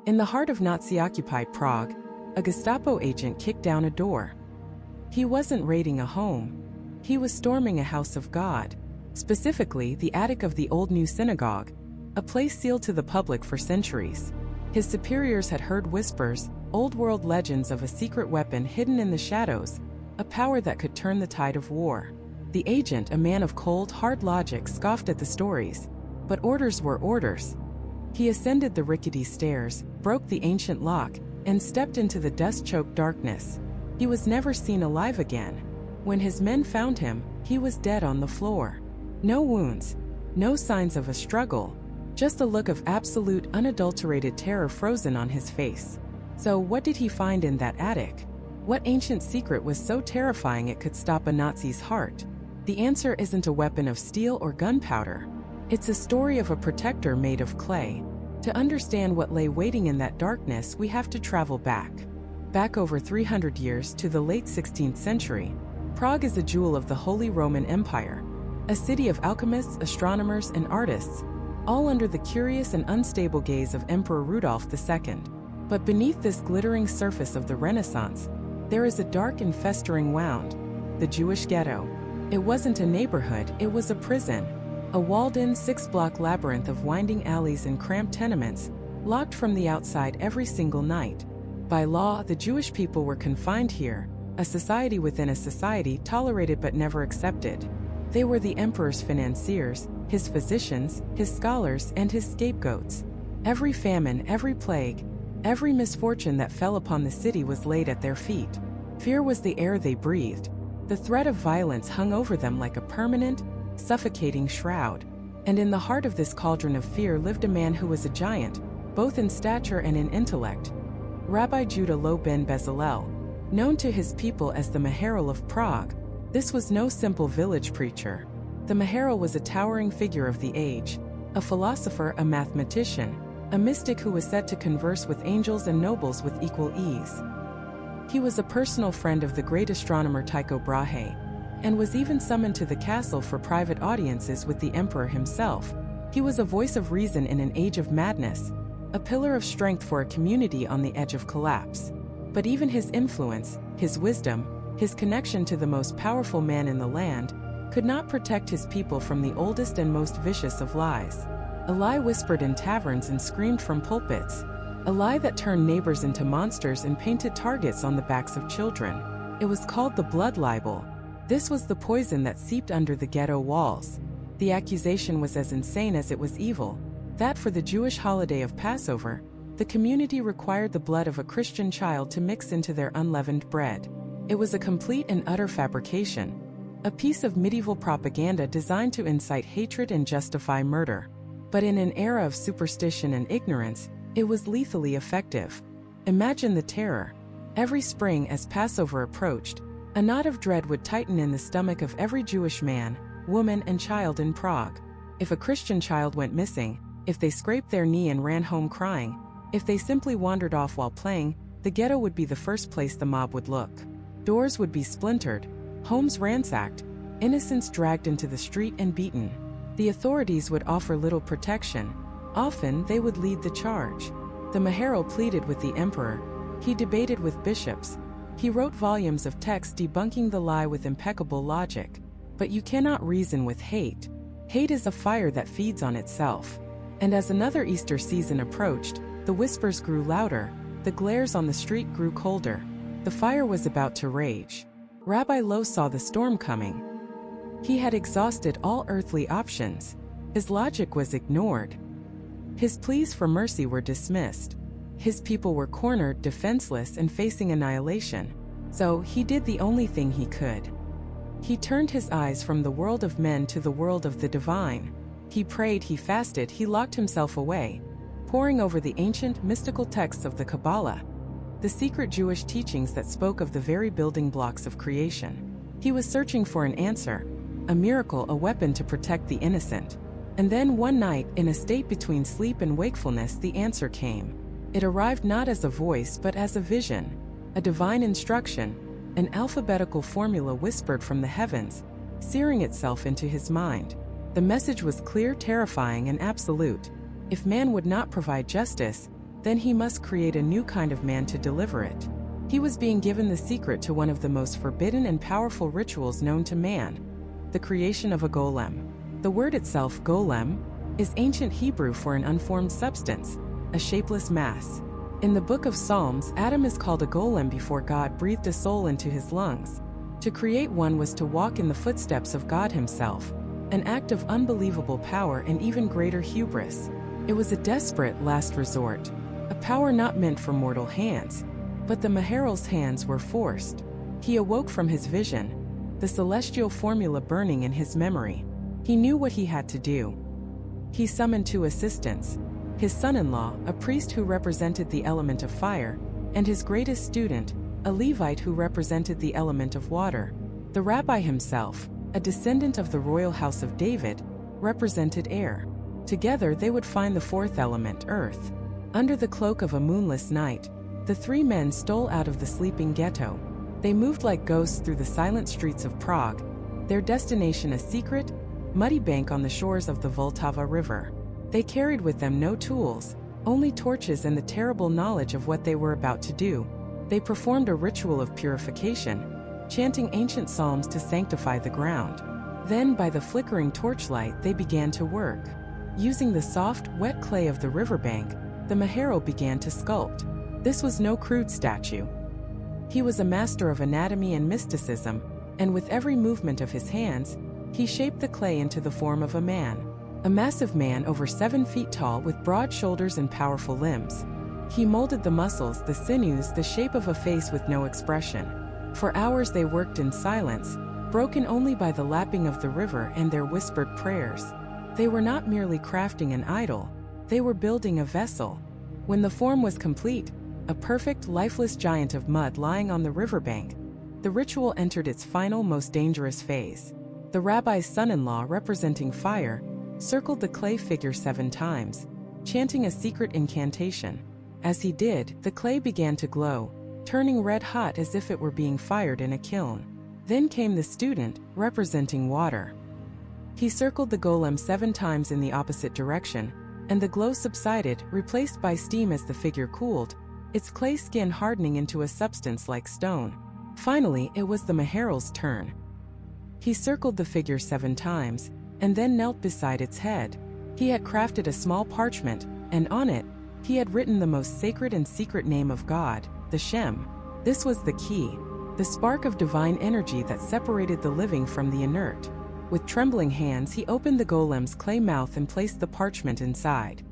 In the heart of Nazi-occupied Prague, a Gestapo agent kicked down a door. He wasn't raiding a home. He was storming a house of God, specifically the attic of the Old New Synagogue, a place sealed to the public for centuries. His superiors had heard whispers, old-world legends of a secret weapon hidden in the shadows, a power that could turn the tide of war. The agent, a man of cold, hard logic, scoffed at the stories, but orders were orders. He ascended the rickety stairs, broke the ancient lock, and stepped into the dust-choked darkness. He was never seen alive again. When his men found him, he was dead on the floor. No wounds, no signs of a struggle, just a look of absolute, unadulterated terror frozen on his face. So what did he find in that attic? What ancient secret was so terrifying it could stop a Nazi's heart? The answer isn't a weapon of steel or gunpowder. It's a story of a protector made of clay. To understand what lay waiting in that darkness, we have to travel back over 300 years to the late 16th century. Prague is a jewel of the Holy Roman Empire, a city of alchemists, astronomers, and artists, all under the curious and unstable gaze of Emperor Rudolf II. But beneath this glittering surface of the Renaissance, there is a dark and festering wound, the Jewish ghetto. It wasn't a neighborhood, it was a prison. A walled-in, six-block labyrinth of winding alleys and cramped tenements, locked from the outside every single night. By law, the Jewish people were confined here, a society within a society, tolerated but never accepted. They were the emperor's financiers, his physicians, his scholars, and his scapegoats. Every famine, every plague, every misfortune that fell upon the city was laid at their feet. Fear was the air they breathed. The threat of violence hung over them like a permanent, suffocating shroud. And in the heart of this cauldron of fear lived a man who was a giant, both in stature and in intellect. Rabbi Loew ben Bezalel, known to his people as the Maharal of Prague. This was no simple village preacher. The Maharal was a towering figure of the age, a philosopher, a mathematician, a mystic who was said to converse with angels and nobles with equal ease. He was a personal friend of the great astronomer Tycho Brahe, and was even summoned to the castle for private audiences with the emperor himself. He was a voice of reason in an age of madness, a pillar of strength for a community on the edge of collapse. But even his influence, his wisdom, his connection to the most powerful man in the land, could not protect his people from the oldest and most vicious of lies. A lie whispered in taverns and screamed from pulpits. A lie that turned neighbors into monsters and painted targets on the backs of children. It was called the blood libel. This was the poison that seeped under the ghetto walls. The accusation was as insane as it was evil, that for the Jewish holiday of Passover, the community required the blood of a Christian child to mix into their unleavened bread. It was a complete and utter fabrication, a piece of medieval propaganda designed to incite hatred and justify murder. But in an era of superstition and ignorance, it was lethally effective. Imagine the terror. Every spring as Passover approached, a knot of dread would tighten in the stomach of every Jewish man, woman, and child in Prague. If a Christian child went missing, if they scraped their knee and ran home crying, if they simply wandered off while playing, the ghetto would be the first place the mob would look. Doors would be splintered, homes ransacked, innocents dragged into the street and beaten. The authorities would offer little protection. Often, they would lead the charge. The Maharal pleaded with the emperor. He debated with bishops. He wrote volumes of text debunking the lie with impeccable logic. But you cannot reason with hate. Hate is a fire that feeds on itself. And as another Easter season approached, the whispers grew louder, the glares on the street grew colder. The fire was about to rage. Rabbi Loew saw the storm coming. He had exhausted all earthly options. His logic was ignored. His pleas for mercy were dismissed. His people were cornered, defenseless, and facing annihilation. So he did the only thing he could. He turned his eyes from the world of men to the world of the divine. He prayed, he fasted, he locked himself away, poring over the ancient, mystical texts of the Kabbalah, the secret Jewish teachings that spoke of the very building blocks of creation. He was searching for an answer, a miracle, a weapon to protect the innocent. And then one night, in a state between sleep and wakefulness, the answer came. It arrived not as a voice but as a vision, a divine instruction, an alphabetical formula whispered from the heavens, searing itself into his mind. The message was clear, terrifying, and absolute. If man would not provide justice, then he must create a new kind of man to deliver it. He was being given the secret to one of the most forbidden and powerful rituals known to man, the creation of a golem. The word itself, golem, is ancient Hebrew for an unformed substance, a shapeless mass. In the book of Psalms, Adam is called a golem before God breathed a soul into his lungs. To create one was to walk in the footsteps of God himself, an act of unbelievable power and even greater hubris. It was a desperate last resort, a power not meant for mortal hands, but the Maharal's hands were forced. He awoke from his vision, the celestial formula burning in his memory. He knew what he had to do. He summoned two assistants, his son-in-law, a priest who represented the element of fire, and his greatest student, a Levite who represented the element of water. The rabbi himself, a descendant of the royal house of David, represented air. Together they would find the fourth element, earth. Under the cloak of a moonless night, the three men stole out of the sleeping ghetto. They moved like ghosts through the silent streets of Prague, their destination a secret, muddy bank on the shores of the Vltava River. They carried with them no tools, only torches and the terrible knowledge of what they were about to do. They performed a ritual of purification, chanting ancient psalms to sanctify the ground. Then, by the flickering torchlight, they began to work. Using the soft, wet clay of the riverbank, the Maharal began to sculpt. This was no crude statue. He was a master of anatomy and mysticism, and with every movement of his hands, he shaped the clay into the form of a man. A massive man over 7 feet tall with broad shoulders and powerful limbs. He molded the muscles, the sinews, the shape of a face with no expression. For hours they worked in silence, broken only by the lapping of the river and their whispered prayers. They were not merely crafting an idol, they were building a vessel. When the form was complete, a perfect, lifeless giant of mud lying on the riverbank, the ritual entered its final, most dangerous phase. The rabbi's son-in-law, representing fire, circled the clay figure 7 times, chanting a secret incantation. As he did, the clay began to glow, turning red-hot as if it were being fired in a kiln. Then came the student, representing water. He circled the golem 7 times in the opposite direction, and the glow subsided, replaced by steam as the figure cooled, its clay skin hardening into a substance like stone. Finally, it was the Maharal's turn. He circled the figure 7 times, and then knelt beside its head. He had crafted a small parchment, and on it, he had written the most sacred and secret name of God, the Shem. This was the key, the spark of divine energy that separated the living from the inert. With trembling hands, he opened the golem's clay mouth and placed the parchment inside.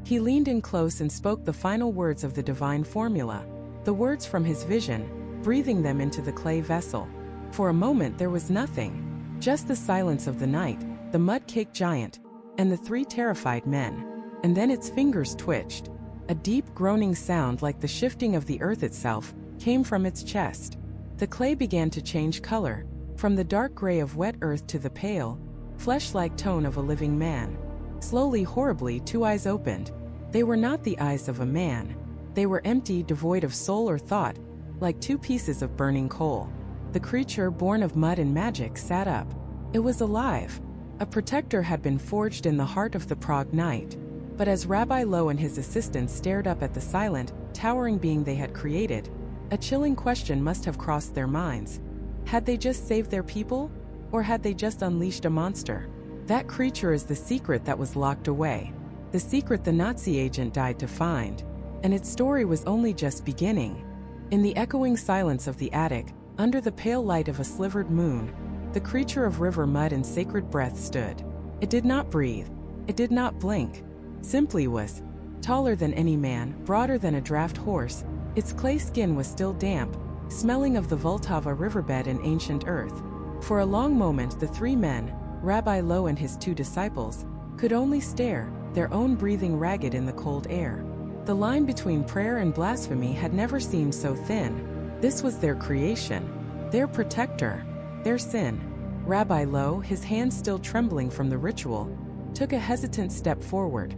He leaned in close and spoke the final words of the divine formula, the words from his vision, breathing them into the clay vessel. For a moment there was nothing, just the silence of the night, the mud-caked giant, and the 3 terrified men. And then its fingers twitched. A deep groaning sound like the shifting of the earth itself came from its chest. The clay began to change color, from the dark gray of wet earth to the pale, flesh-like tone of a living man. Slowly, horribly, 2 eyes opened. They were not the eyes of a man. They were empty, devoid of soul or thought, like 2 pieces of burning coal. The creature, born of mud and magic, sat up. It was alive. A protector had been forged in the heart of the Prague night. But as Rabbi Loew and his assistants stared up at the silent, towering being they had created, a chilling question must have crossed their minds. Had they just saved their people? Or had they just unleashed a monster? That creature is the secret that was locked away. The secret the Nazi agent died to find. And its story was only just beginning. In the echoing silence of the attic, under the pale light of a slivered moon, the creature of river mud and sacred breath stood. It did not breathe. It did not blink. Simply was. Taller than any man, broader than a draft horse, its clay skin was still damp, smelling of the Vltava riverbed and ancient earth. For a long moment the 3 men, Rabbi Loew and his 2 disciples, could only stare, their own breathing ragged in the cold air. The line between prayer and blasphemy had never seemed so thin. This was their creation, their protector, their sin. Rabbi Loew, his hands still trembling from the ritual, took a hesitant step forward.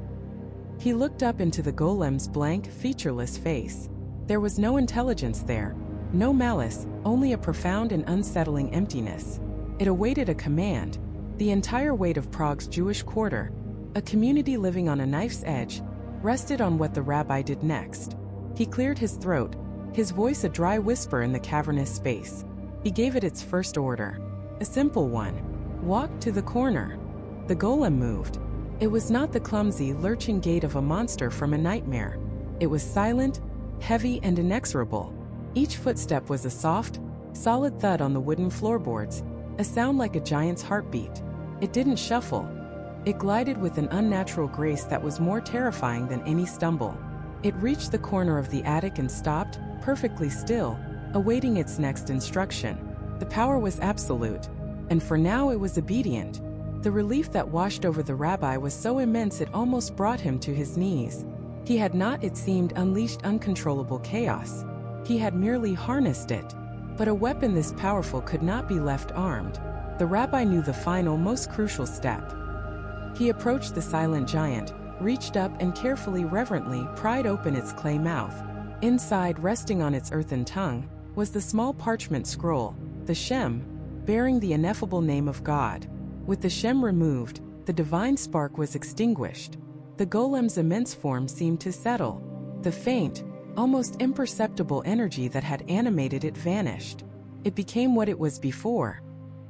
He looked up into the golem's blank, featureless face. There was no intelligence there, no malice, only a profound and unsettling emptiness. It awaited a command. The entire weight of Prague's Jewish quarter, a community living on a knife's edge, rested on what the rabbi did next. He cleared his throat, his voice a dry whisper in the cavernous space. He gave it its first order. A simple one. Walk to the corner. The golem moved. It was not the clumsy, lurching gait of a monster from a nightmare. It was silent, heavy, and inexorable. Each footstep was a soft, solid thud on the wooden floorboards, a sound like a giant's heartbeat. It didn't shuffle. It glided with an unnatural grace that was more terrifying than any stumble. It reached the corner of the attic and stopped, perfectly still, awaiting its next instruction. The power was absolute, and for now it was obedient. The relief that washed over the rabbi was so immense it almost brought him to his knees. He had not, it seemed, unleashed uncontrollable chaos. He had merely harnessed it. But a weapon this powerful could not be left armed. The rabbi knew the final, most crucial step. He approached the silent giant, reached up and carefully, reverently pried open its clay mouth. Inside, resting on its earthen tongue, was the small parchment scroll, the Shem, bearing the ineffable name of God. With the Shem removed, the divine spark was extinguished. The golem's immense form seemed to settle. The faint, almost imperceptible energy that had animated it vanished. It became what it was before.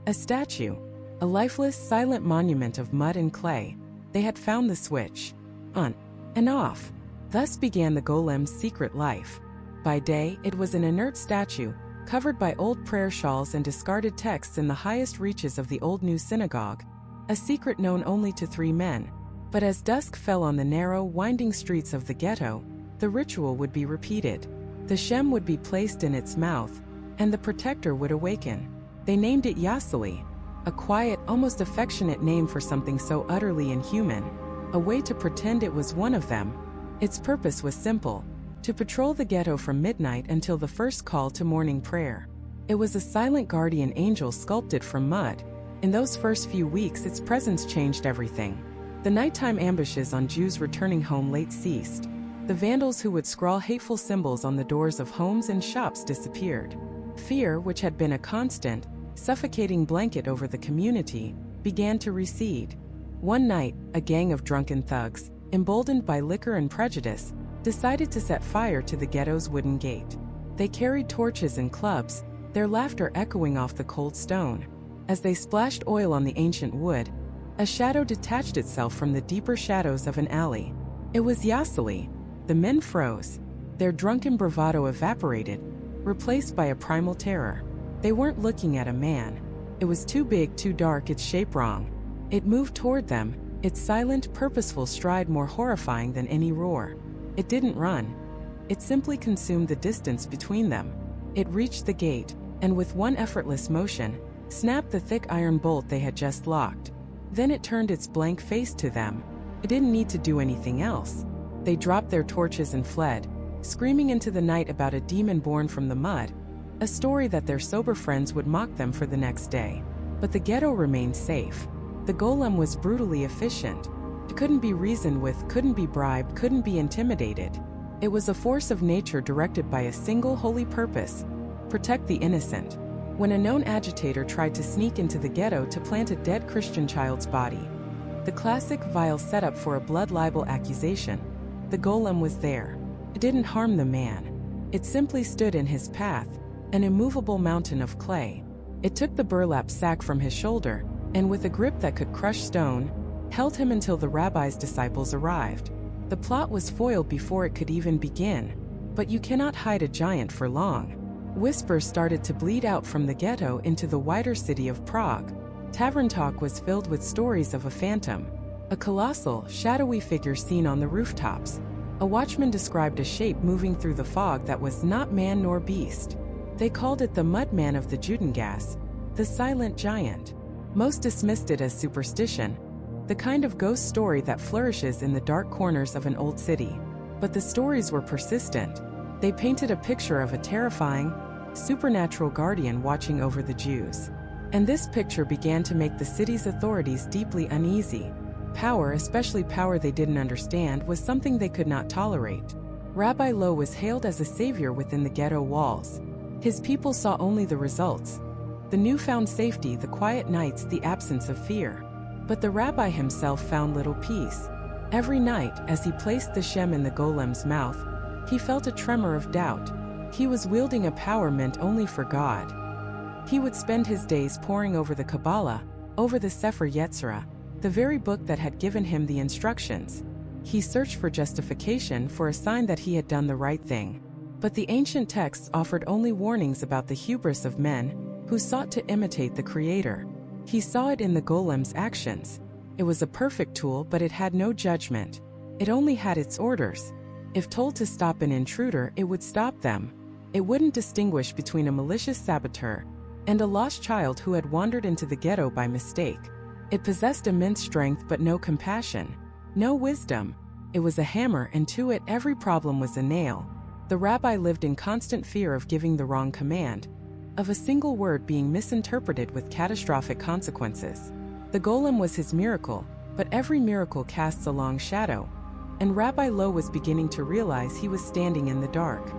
A statue. A lifeless, silent monument of mud and clay. They had found the switch. On and off. Thus began the golem's secret life. By day, it was an inert statue, covered by old prayer shawls and discarded texts in the highest reaches of the old new synagogue, a secret known only to 3 men. But as dusk fell on the narrow, winding streets of the ghetto, the ritual would be repeated. The Shem would be placed in its mouth, and the protector would awaken. They named it Yasali, a quiet, almost affectionate name for something so utterly inhuman, a way to pretend it was one of them. Its purpose was simple: to patrol the ghetto from midnight until the first call to morning prayer. It was a silent guardian angel sculpted from mud. In those first few weeks, its presence changed everything. The nighttime ambushes on Jews returning home late ceased. The vandals who would scrawl hateful symbols on the doors of homes and shops disappeared. Fear, which had been a constant, suffocating blanket over the community, began to recede. One night, a gang of drunken thugs, emboldened by liquor and prejudice, decided to set fire to the ghetto's wooden gate. They carried torches and clubs, their laughter echoing off the cold stone. As they splashed oil on the ancient wood, a shadow detached itself from the deeper shadows of an alley. It was Yasali. The men froze. Their drunken bravado evaporated, replaced by a primal terror. They weren't looking at a man. It was too big, too dark, its shape wrong. It moved toward them, its silent, purposeful stride more horrifying than any roar. It didn't run. It simply consumed the distance between them. It reached the gate, and with one effortless motion, snapped the thick iron bolt they had just locked. Then it turned its blank face to them. It didn't need to do anything else. They dropped their torches and fled, screaming into the night about a demon born from the mud, a story that their sober friends would mock them for the next day. But the ghetto remained safe. The golem was brutally efficient. It couldn't be reasoned with, couldn't be bribed, couldn't be intimidated. It was a force of nature directed by a single holy purpose: protect the innocent. When a known agitator tried to sneak into the ghetto to plant a dead Christian child's body, the classic vile setup for a blood libel accusation, the golem was there. It didn't harm the man. It simply stood in his path, an immovable mountain of clay. It took the burlap sack from his shoulder, and with a grip that could crush stone, held him until the rabbi's disciples arrived. The plot was foiled before it could even begin. But you cannot hide a giant for long. Whispers started to bleed out from the ghetto into the wider city of Prague. Tavern talk was filled with stories of a phantom, a colossal, shadowy figure seen on the rooftops. A watchman described a shape moving through the fog that was not man nor beast. They called it the Mudman of the Judengasse, the silent giant. Most dismissed it as superstition, the kind of ghost story that flourishes in the dark corners of an old city. But the stories were persistent. They painted a picture of a terrifying, supernatural guardian watching over the Jews. And this picture began to make the city's authorities deeply uneasy. Power, especially power they didn't understand, was something they could not tolerate. Rabbi Loew was hailed as a savior within the ghetto walls. His people saw only the results: the newfound safety, the quiet nights, the absence of fear. But the rabbi himself found little peace. Every night, as he placed the shem in the golem's mouth, he felt a tremor of doubt. He was wielding a power meant only for God. He would spend his days poring over the Kabbalah, over the Sefer Yetzirah, the very book that had given him the instructions. He searched for justification, for a sign that he had done the right thing. But the ancient texts offered only warnings about the hubris of men who sought to imitate the Creator. He saw it in the golem's actions. It was a perfect tool, but it had no judgment. It only had its orders. If told to stop an intruder, it would stop them. It wouldn't distinguish between a malicious saboteur and a lost child who had wandered into the ghetto by mistake. It possessed immense strength but no compassion, no wisdom. It was a hammer, and to it every problem was a nail. The rabbi lived in constant fear of giving the wrong command, of a single word being misinterpreted with catastrophic consequences. The golem was his miracle, but every miracle casts a long shadow, and Rabbi Loew was beginning to realize he was standing in the dark.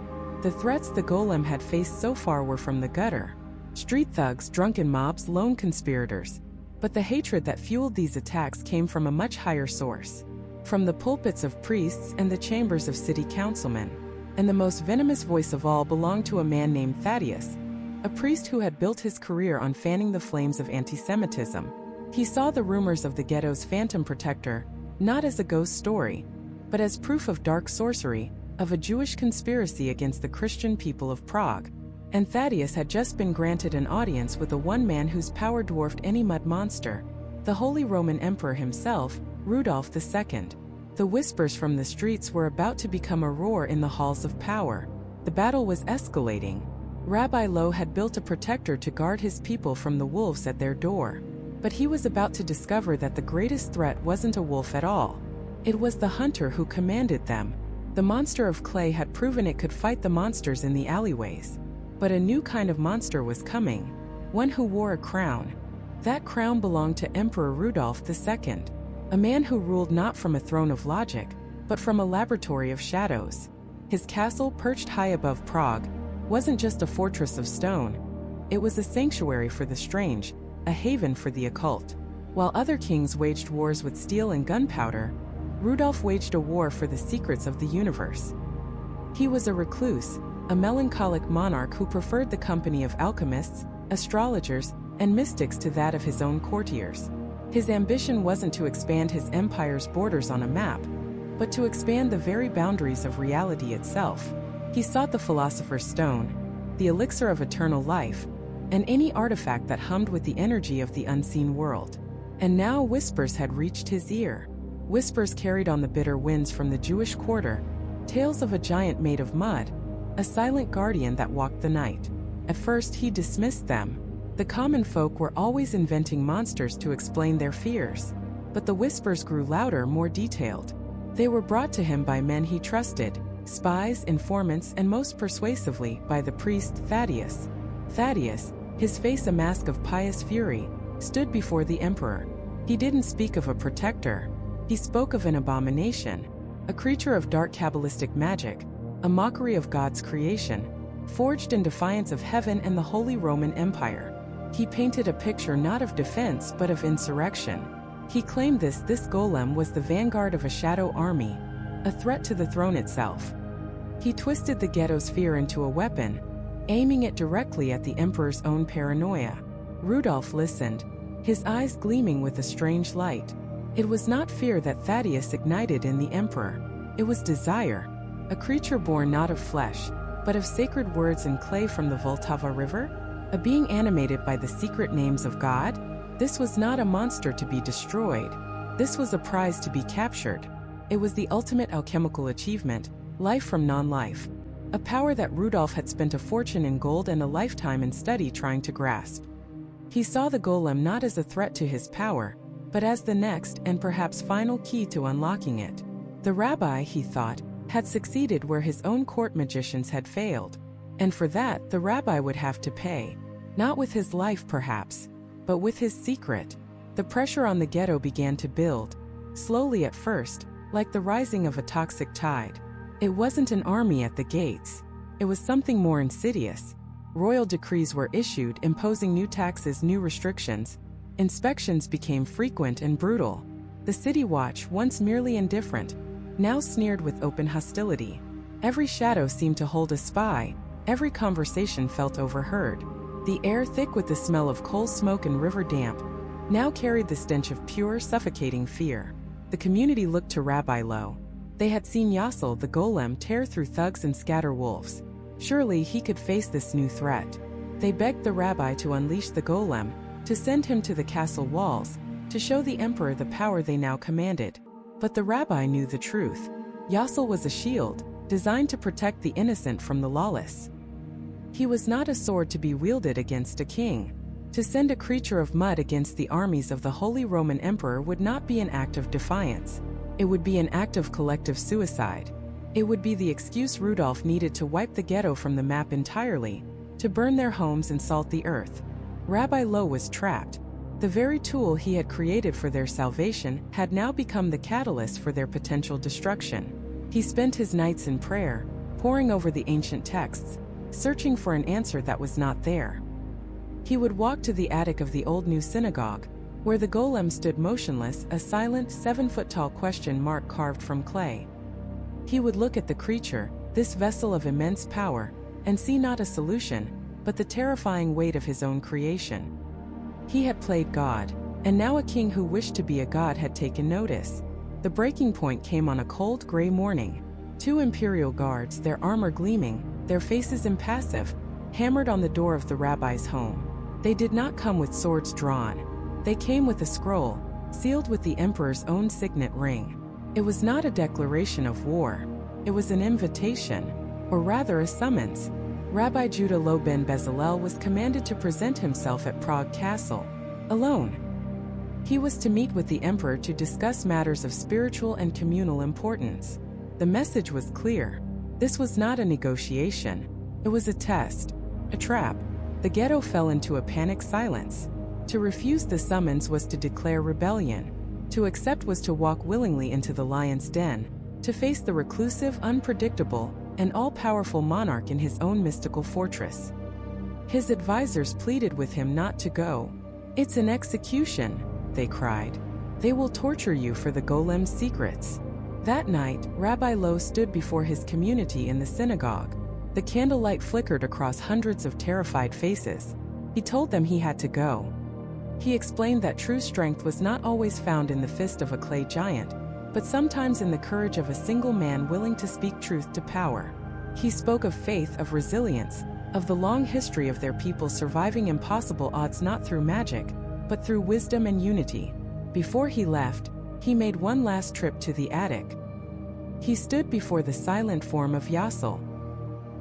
The threats the golem had faced so far were from the gutter: street thugs, drunken mobs, lone conspirators. But the hatred that fueled these attacks came from a much higher source, from the pulpits of priests and the chambers of city councilmen. And the most venomous voice of all belonged to a man named Thaddeus, a priest who had built his career on fanning the flames of anti-Semitism. He saw the rumors of the ghetto's phantom protector not as a ghost story, but as proof of dark sorcery, of a Jewish conspiracy against the Christian people of Prague. And Thaddeus had just been granted an audience with the one man whose power dwarfed any mud monster, the Holy Roman Emperor himself, Rudolph II. The whispers from the streets were about to become a roar in the halls of power. The battle was escalating. Rabbi Loew had built a protector to guard his people from the wolves at their door. But he was about to discover that the greatest threat wasn't a wolf at all. It was the hunter who commanded them. The monster of clay had proven it could fight the monsters in the alleyways. But a new kind of monster was coming, one who wore a crown. That crown belonged to Emperor Rudolph II, a man who ruled not from a throne of logic, but from a laboratory of shadows. His castle, perched high above Prague, wasn't just a fortress of stone. It was a sanctuary for the strange, a haven for the occult. While other kings waged wars with steel and gunpowder, Rudolph waged a war for the secrets of the universe. He was a recluse, a melancholic monarch who preferred the company of alchemists, astrologers, and mystics to that of his own courtiers. His ambition wasn't to expand his empire's borders on a map, but to expand the very boundaries of reality itself. He sought the philosopher's stone, the elixir of eternal life, and any artifact that hummed with the energy of the unseen world. And now whispers had reached his ear. Whispers carried on the bitter winds from the Jewish quarter, tales of a giant made of mud, a silent guardian that walked the night. At first he dismissed them. The common folk were always inventing monsters to explain their fears. But the whispers grew louder, more detailed. They were brought to him by men he trusted, spies, informants, and most persuasively, by the priest Thaddeus. Thaddeus, his face a mask of pious fury, stood before the emperor. He didn't speak of a protector. He spoke of an abomination, a creature of dark Kabbalistic magic, a mockery of God's creation, forged in defiance of heaven and the Holy Roman Empire. He painted a picture not of defense but of insurrection. He claimed this golem was the vanguard of a shadow army, a threat to the throne itself. He twisted the ghetto's fear into a weapon, aiming it directly at the emperor's own paranoia. Rudolph listened, his eyes gleaming with a strange light. It was not fear that Thaddeus ignited in the emperor. It was desire, a creature born not of flesh, but of sacred words and clay from the Vltava River, a being animated by the secret names of God. This was not a monster to be destroyed. This was a prize to be captured. It was the ultimate alchemical achievement, life from non-life, a power that Rudolph had spent a fortune in gold and a lifetime in study trying to grasp. He saw the golem not as a threat to his power, but as the next and perhaps final key to unlocking it. The rabbi, he thought, had succeeded where his own court magicians had failed. And for that, the rabbi would have to pay. Not with his life perhaps, but with his secret. The pressure on the ghetto began to build, slowly at first, like the rising of a toxic tide. It wasn't an army at the gates. It was something more insidious. Royal decrees were issued imposing new taxes, new restrictions. Inspections became frequent and brutal. The city watch, once merely indifferent, now sneered with open hostility. Every shadow seemed to hold a spy, every conversation felt overheard. The air, thick with the smell of coal smoke and river damp, now carried the stench of pure, suffocating fear. The community looked to Rabbi Loew. They had seen Yassel the golem tear through thugs and scatter wolves. Surely he could face this new threat. They begged the rabbi to unleash the golem, to send him to the castle walls, to show the emperor the power they now commanded. But the rabbi knew the truth. Yassel was a shield, designed to protect the innocent from the lawless. He was not a sword to be wielded against a king. To send a creature of mud against the armies of the Holy Roman Emperor would not be an act of defiance. It would be an act of collective suicide. It would be the excuse Rudolph needed to wipe the ghetto from the map entirely, to burn their homes and salt the earth. Rabbi Loew was trapped. The very tool he had created for their salvation had now become the catalyst for their potential destruction. He spent his nights in prayer, poring over the ancient texts, searching for an answer that was not there. He would walk to the attic of the old new synagogue, where the golem stood motionless, a silent 7-foot-tall question mark carved from clay. He would look at the creature, this vessel of immense power, and see not a solution, but the terrifying weight of his own creation. He had played God, and now a king who wished to be a god had taken notice. The breaking point came on a cold gray morning. 2 imperial guards, their armor gleaming, their faces impassive, hammered on the door of the rabbi's home. They did not come with swords drawn. They came with a scroll, sealed with the emperor's own signet ring. It was not a declaration of war. It was an invitation, or rather a summons. Rabbi Judah Loew ben Bezalel was commanded to present himself at Prague Castle, alone. He was to meet with the emperor to discuss matters of spiritual and communal importance. The message was clear. This was not a negotiation. It was a test, a trap. The ghetto fell into a panicked silence. To refuse the summons was to declare rebellion. To accept was to walk willingly into the lion's den, to face the reclusive, unpredictable, and all-powerful monarch in his own mystical fortress. His advisors pleaded with him not to go. "It's an execution," they cried. "They will torture you for the golem's secrets." That night, Rabbi Loew stood before his community in the synagogue. The candlelight flickered across hundreds of terrified faces. He told them he had to go. He explained that true strength was not always found in the fist of a clay giant, but sometimes in the courage of a single man willing to speak truth to power. He spoke of faith, of resilience, of the long history of their people surviving impossible odds not through magic, but through wisdom and unity. Before he left, he made one last trip to the attic. He stood before the silent form of Yassel.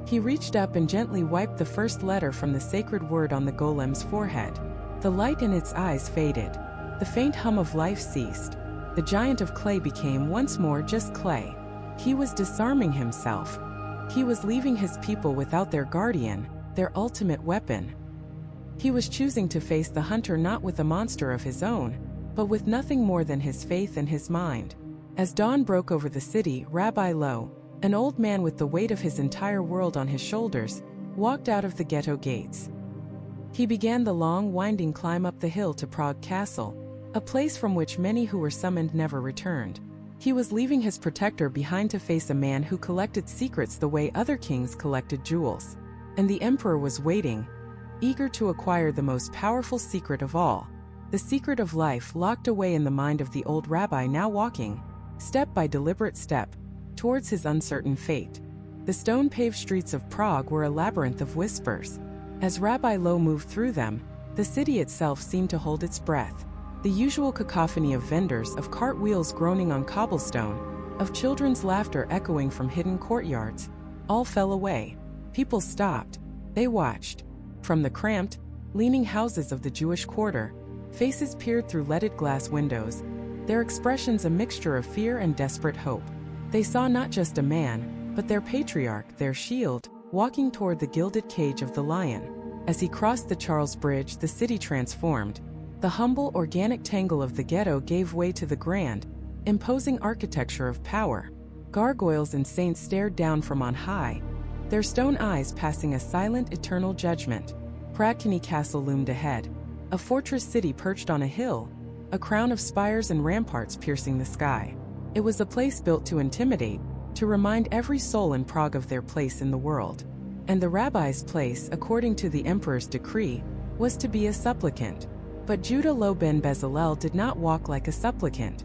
He reached up and gently wiped the first letter from the sacred word on the golem's forehead. The light in its eyes faded. The faint hum of life ceased. The giant of clay became once more just clay. He was disarming himself. He was leaving his people without their guardian, their ultimate weapon. He was choosing to face the hunter not with a monster of his own, but with nothing more than his faith and his mind. As dawn broke over the city, Rabbi Loew, an old man with the weight of his entire world on his shoulders, walked out of the ghetto gates. He began the long, winding climb up the hill to Prague Castle, a place from which many who were summoned never returned. He was leaving his protector behind to face a man who collected secrets the way other kings collected jewels. And the emperor was waiting, eager to acquire the most powerful secret of all, the secret of life locked away in the mind of the old rabbi, now walking, step by deliberate step, towards his uncertain fate. The stone-paved streets of Prague were a labyrinth of whispers. As Rabbi Loew moved through them, the city itself seemed to hold its breath. The usual cacophony of vendors, of cartwheels groaning on cobblestone, of children's laughter echoing from hidden courtyards, all fell away. People stopped. They watched. From the cramped, leaning houses of the Jewish quarter, faces peered through leaded glass windows, their expressions a mixture of fear and desperate hope. They saw not just a man, but their patriarch, their shield, walking toward the gilded cage of the lion. As he crossed the Charles Bridge, the city transformed. The humble, organic tangle of the ghetto gave way to the grand, imposing architecture of power. Gargoyles and saints stared down from on high, their stone eyes passing a silent, eternal judgment. Prague Castle loomed ahead, a fortress city perched on a hill, a crown of spires and ramparts piercing the sky. It was a place built to intimidate, to remind every soul in Prague of their place in the world. And the rabbi's place, according to the emperor's decree, was to be a supplicant. But Judah Loew ben Bezalel did not walk like a supplicant.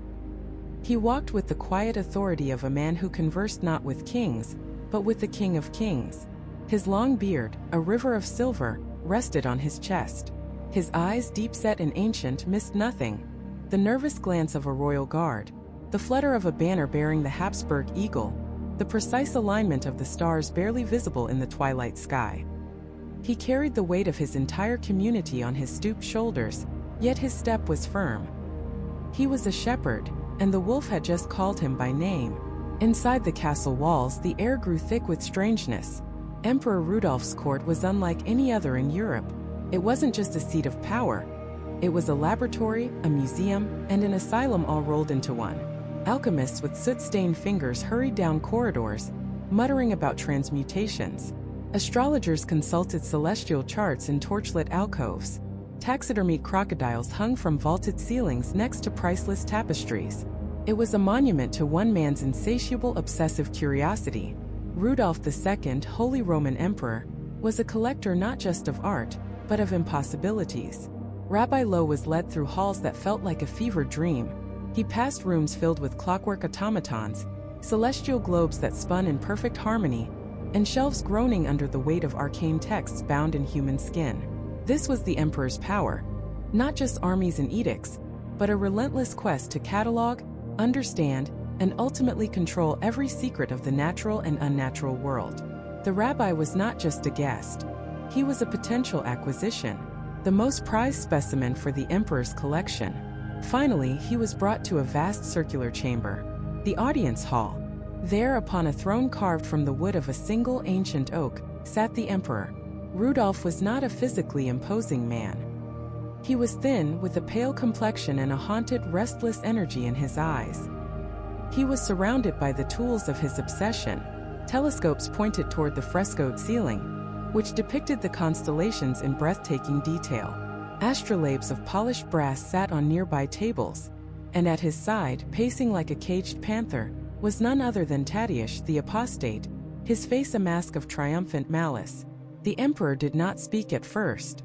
He walked with the quiet authority of a man who conversed not with kings, but with the King of Kings. His long beard, a river of silver, rested on his chest. His eyes, deep-set and ancient, missed nothing. The nervous glance of a royal guard, the flutter of a banner bearing the Habsburg eagle, the precise alignment of the stars barely visible in the twilight sky. He carried the weight of his entire community on his stooped shoulders, yet his step was firm. He was a shepherd, and the wolf had just called him by name. Inside the castle walls, the air grew thick with strangeness. Emperor Rudolph's court was unlike any other in Europe. It wasn't just a seat of power. It was a laboratory, a museum, and an asylum all rolled into one. Alchemists with soot-stained fingers hurried down corridors, muttering about transmutations. Astrologers consulted celestial charts in torchlit alcoves. Taxidermied crocodiles hung from vaulted ceilings next to priceless tapestries. It was a monument to one man's insatiable obsessive curiosity. Rudolph II, Holy Roman Emperor, was a collector not just of art, but of impossibilities. Rabbi Loew was led through halls that felt like a fevered dream. He passed rooms filled with clockwork automatons, celestial globes that spun in perfect harmony, and shelves groaning under the weight of arcane texts bound in human skin. This was the emperor's power, not just armies and edicts, but a relentless quest to catalog, understand, and ultimately control every secret of the natural and unnatural world. The rabbi was not just a guest. He was a potential acquisition, the most prized specimen for the emperor's collection. Finally, he was brought to a vast circular chamber, the audience hall. There, upon a throne carved from the wood of a single ancient oak, sat the emperor. Rudolph was not a physically imposing man. He was thin, with a pale complexion and a haunted, restless energy in his eyes. He was surrounded by the tools of his obsession, telescopes pointed toward the frescoed ceiling, which depicted the constellations in breathtaking detail. Astrolabes of polished brass sat on nearby tables, and at his side, pacing like a caged panther, was none other than Tadeusz the apostate, his face a mask of triumphant malice. The emperor did not speak at first.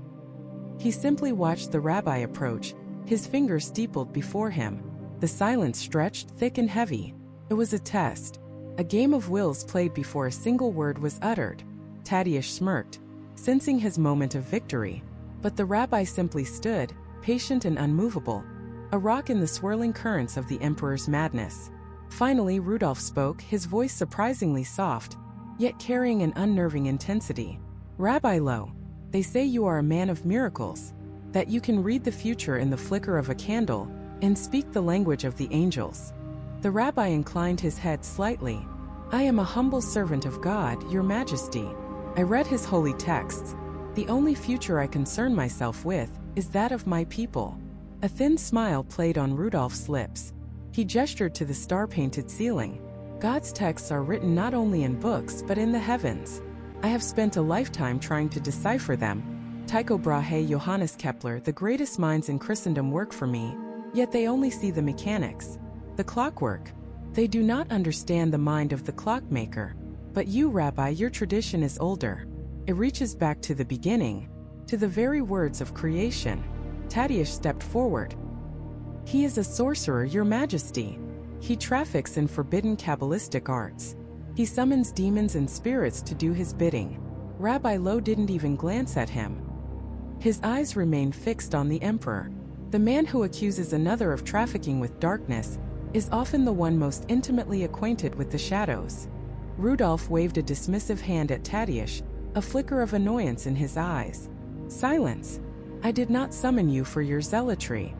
He simply watched the rabbi approach, his fingers steepled before him. The silence stretched thick and heavy. It was a test, a game of wills played before a single word was uttered. Tadeusz smirked, sensing his moment of victory. But the rabbi simply stood, patient and unmovable, a rock in the swirling currents of the emperor's madness. Finally, Rudolph spoke, his voice surprisingly soft, yet carrying an unnerving intensity. Rabbi Loew, they say you are a man of miracles, that you can read the future in the flicker of a candle and speak the language of the angels. The rabbi inclined his head slightly. I am a humble servant of God, your majesty. I read his holy texts. The only future I concern myself with is that of my people. A thin smile played on Rudolph's lips. He gestured to the star-painted ceiling. God's texts are written not only in books but in the heavens. I have spent a lifetime trying to decipher them. Tycho Brahe, Johannes Kepler, the greatest minds in Christendom work for me, yet they only see the mechanics, the clockwork. They do not understand the mind of the clockmaker. But you, Rabbi, your tradition is older. It reaches back to the beginning, to the very words of creation. Tadeusz stepped forward. He is a sorcerer, your majesty. He traffics in forbidden Kabbalistic arts. He summons demons and spirits to do his bidding. Rabbi Loew didn't even glance at him. His eyes remained fixed on the emperor. The man who accuses another of trafficking with darkness is often the one most intimately acquainted with the shadows. Rudolph waved a dismissive hand at Tadeusz, a flicker of annoyance in his eyes. Silence. I did not summon you for your zealotry.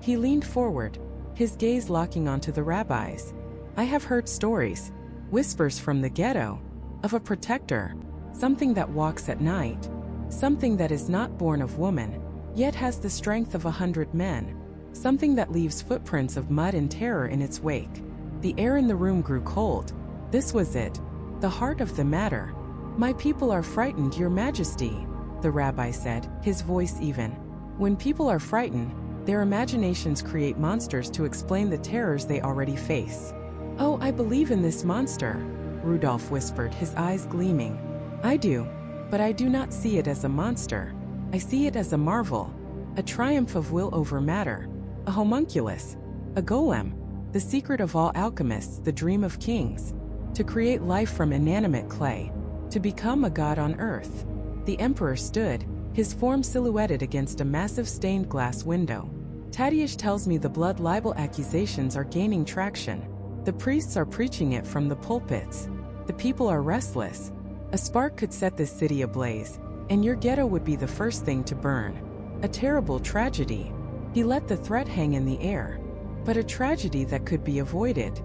He leaned forward, his gaze locking onto the rabbi's. I have heard stories, whispers from the ghetto, of a protector, something that walks at night, something that is not born of woman, yet has the strength of 100 men, something that leaves footprints of mud and terror in its wake. The air in the room grew cold. This was it, the heart of the matter. My people are frightened, your majesty, the rabbi said, his voice even. When people are frightened, Their imaginations create monsters to explain the terrors they already face. "Oh, I believe in this monster," Rudolph whispered, his eyes gleaming. "I do, but I do not see it as a monster. I see it as a marvel, a triumph of will over matter, a homunculus, a golem, the secret of all alchemists, the dream of kings, to create life from inanimate clay, to become a god on earth." The emperor stood, his form silhouetted against a massive stained glass window. "Tadeusz tells me the blood libel accusations are gaining traction. The priests are preaching it from the pulpits. The people are restless. A spark could set this city ablaze, and your ghetto would be the first thing to burn. A terrible tragedy." He let the threat hang in the air, but a tragedy that could be avoided.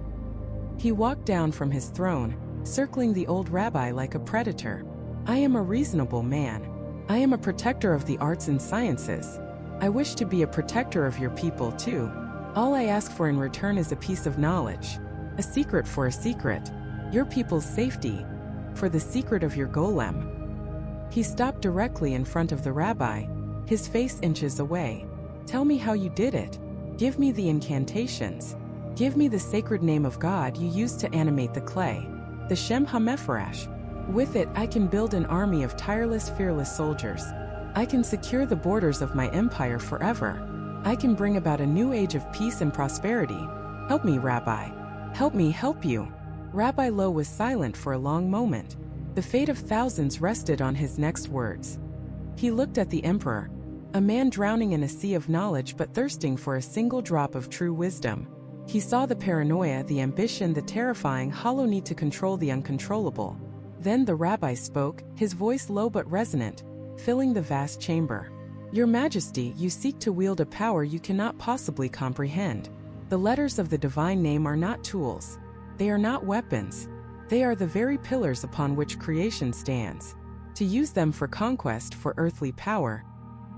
He walked down from his throne, circling the old rabbi like a predator. "I am a reasonable man. I am a protector of the arts and sciences. I wish to be a protector of your people too. All I ask for in return is a piece of knowledge, a secret for a secret, your people's safety, for the secret of your golem." He stopped directly in front of the rabbi, his face inches away. "Tell me how you did it. Give me the incantations. Give me the sacred name of God you used to animate the clay, the Shem HaMepharash. With it I can build an army of tireless, fearless soldiers. I can secure the borders of my empire forever. I can bring about a new age of peace and prosperity. Help me, Rabbi. Help me help you." Rabbi Loew was silent for a long moment. The fate of thousands rested on his next words. He looked at the emperor, a man drowning in a sea of knowledge but thirsting for a single drop of true wisdom. He saw the paranoia, the ambition, the terrifying, hollow need to control the uncontrollable. Then the rabbi spoke, his voice low but resonant, filling the vast chamber. "Your Majesty, you seek to wield a power you cannot possibly comprehend. The letters of the divine name are not tools. They are not weapons. They are the very pillars upon which creation stands. To use them for conquest, for earthly power,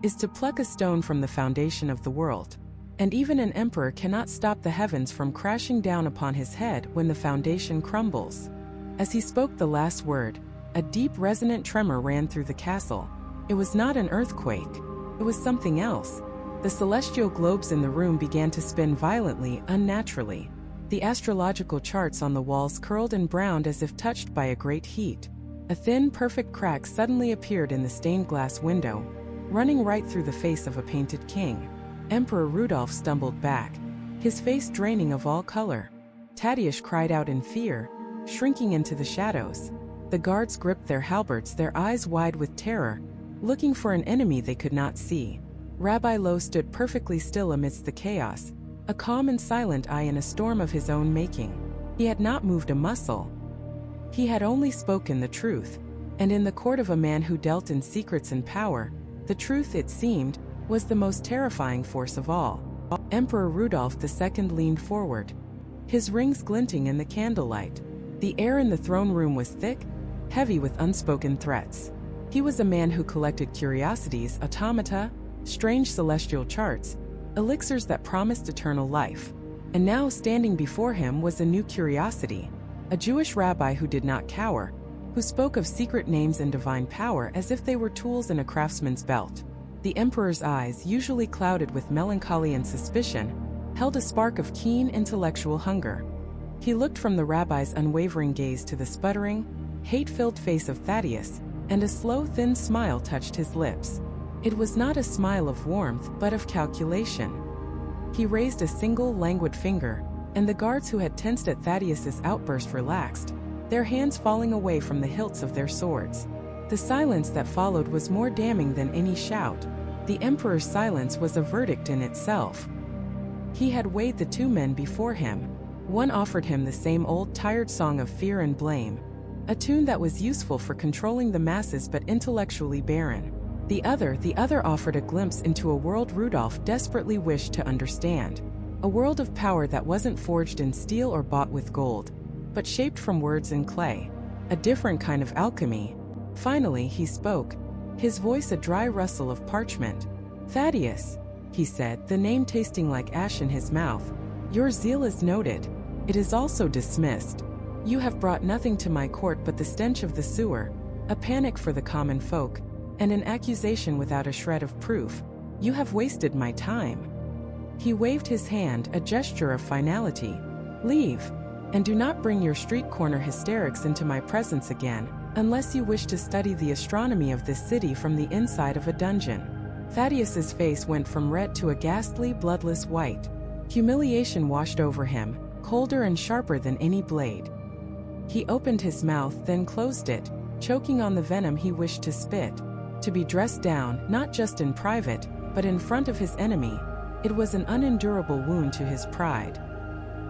is to pluck a stone from the foundation of the world. And even an emperor cannot stop the heavens from crashing down upon his head when the foundation crumbles." As he spoke the last word, a deep resonant tremor ran through the castle. It was not an earthquake. It was something else. The celestial globes in the room began to spin violently, unnaturally. The astrological charts on the walls curled and browned as if touched by a great heat. A thin, perfect crack suddenly appeared in the stained glass window, running right through the face of a painted king. Emperor Rudolph stumbled back, his face draining of all color. Tadeusz cried out in fear, shrinking into the shadows. The guards gripped their halberds, their eyes wide with terror, looking for an enemy they could not see. Rabbi Loew stood perfectly still amidst the chaos, a calm and silent eye in a storm of his own making. He had not moved a muscle. He had only spoken the truth, and in the court of a man who dealt in secrets and power, the truth, it seemed, was the most terrifying force of all. Emperor Rudolph II leaned forward, his rings glinting in the candlelight. The air in the throne room was thick, heavy with unspoken threats. He was a man who collected curiosities, automata, strange celestial charts, elixirs that promised eternal life. And now standing before him was a new curiosity, a Jewish rabbi who did not cower, who spoke of secret names and divine power as if they were tools in a craftsman's belt. The emperor's eyes, usually clouded with melancholy and suspicion, held a spark of keen intellectual hunger. He looked from the rabbi's unwavering gaze to the sputtering, hate-filled face of Thaddeus, and a slow, thin smile touched his lips. It was not a smile of warmth, but of calculation. He raised a single, languid finger, and the guards who had tensed at Thaddeus's outburst relaxed, their hands falling away from the hilts of their swords. The silence that followed was more damning than any shout. The emperor's silence was a verdict in itself. He had weighed the two men before him. One offered him the same old, tired song of fear and blame, a tune that was useful for controlling the masses but intellectually barren. The other offered a glimpse into a world Rudolph desperately wished to understand, a world of power that wasn't forged in steel or bought with gold, but shaped from words and clay, a different kind of alchemy. Finally he spoke, his voice a dry rustle of parchment. "Thaddeus," he said, the name tasting like ash in his mouth, "your zeal is noted. It is also dismissed. You have brought nothing to my court but the stench of the sewer, a panic for the common folk, and an accusation without a shred of proof. You have wasted my time. He waved his hand, a gesture of finality. "Leave. And do not bring your street corner hysterics into my presence again, unless you wish to study the astronomy of this city from the inside of a dungeon." Thaddeus's face went from red to a ghastly, bloodless white. Humiliation washed over him, colder and sharper than any blade. He opened his mouth, then closed it, choking on the venom he wished to spit. To be dressed down, not just in private, but in front of his enemy, it was an unendurable wound to his pride.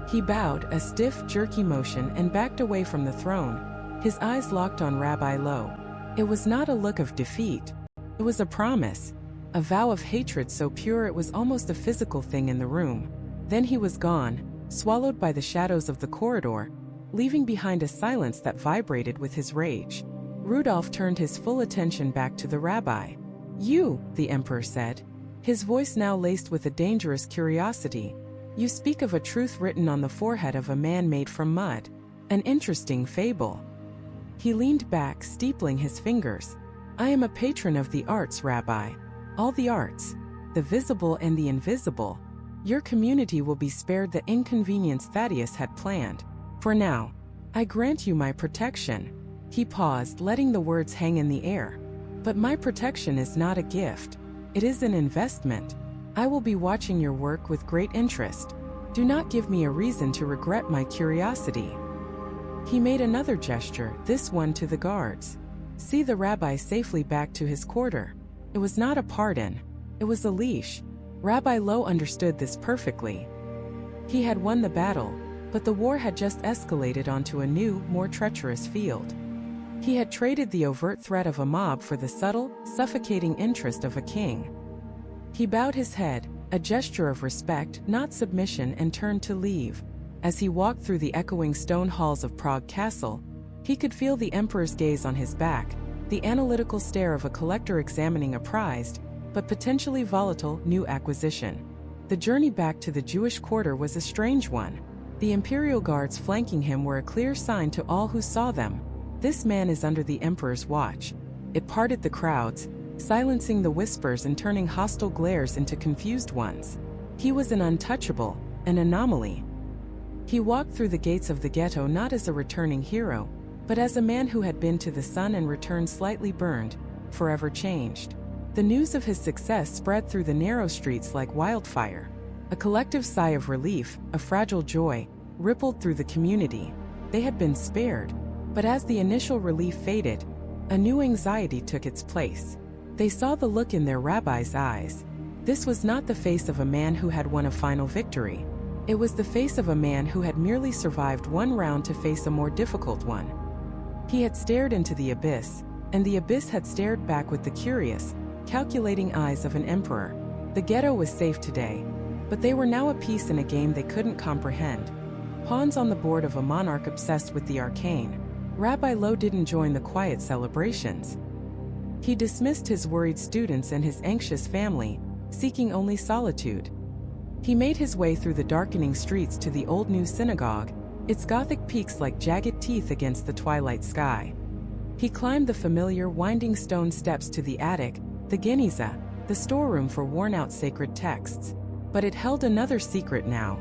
He bowed, a stiff, jerky motion, and backed away from the throne, his eyes locked on Rabbi Loew. It was not a look of defeat. It was a promise, a vow of hatred so pure it was almost a physical thing in the room. Then he was gone, swallowed by the shadows of the corridor, leaving behind a silence that vibrated with his rage. Rudolph turned his full attention back to the rabbi. "You," the emperor said, his voice now laced with a dangerous curiosity, "you speak of a truth written on the forehead of a man made from mud. An interesting fable." He leaned back, steepling his fingers. "I am a patron of the arts, Rabbi. All the arts, the visible and the invisible. Your community will be spared the inconvenience Thaddeus had planned. For now, I grant you my protection." He paused, letting the words hang in the air. "But my protection is not a gift. It is an investment. I will be watching your work with great interest. Do not give me a reason to regret my curiosity." He made another gesture, this one to the guards. "See the rabbi safely back to his quarter." It was not a pardon. It was a leash. Rabbi Loew understood this perfectly. He had won the battle, but the war had just escalated onto a new, more treacherous field. He had traded the overt threat of a mob for the subtle, suffocating interest of a king. He bowed his head, a gesture of respect, not submission, and turned to leave. As he walked through the echoing stone halls of Prague Castle, he could feel the emperor's gaze on his back, the analytical stare of a collector examining a prized, but potentially volatile, new acquisition. The journey back to the Jewish quarter was a strange one. The imperial guards flanking him were a clear sign to all who saw them. This man is under the emperor's watch. It parted the crowds, silencing the whispers and turning hostile glares into confused ones. He was an untouchable, an anomaly. He walked through the gates of the ghetto not as a returning hero, but as a man who had been to the sun and returned slightly burned, forever changed. The news of his success spread through the narrow streets like wildfire. A collective sigh of relief, a fragile joy, rippled through the community. They had been spared. But as the initial relief faded, a new anxiety took its place. They saw the look in their rabbi's eyes. This was not the face of a man who had won a final victory. It was the face of a man who had merely survived one round to face a more difficult one. He had stared into the abyss, and the abyss had stared back with the curious, calculating eyes of an emperor. The ghetto was safe today, but they were now a piece in a game they couldn't comprehend. Pawns on the board of a monarch obsessed with the arcane. Rabbi Loew didn't join the quiet celebrations. He dismissed his worried students and his anxious family, seeking only solitude. He made his way through the darkening streets to the old new synagogue, its Gothic peaks like jagged teeth against the twilight sky. He climbed the familiar winding stone steps to the attic, the geniza, the storeroom for worn-out sacred texts. But it held another secret now.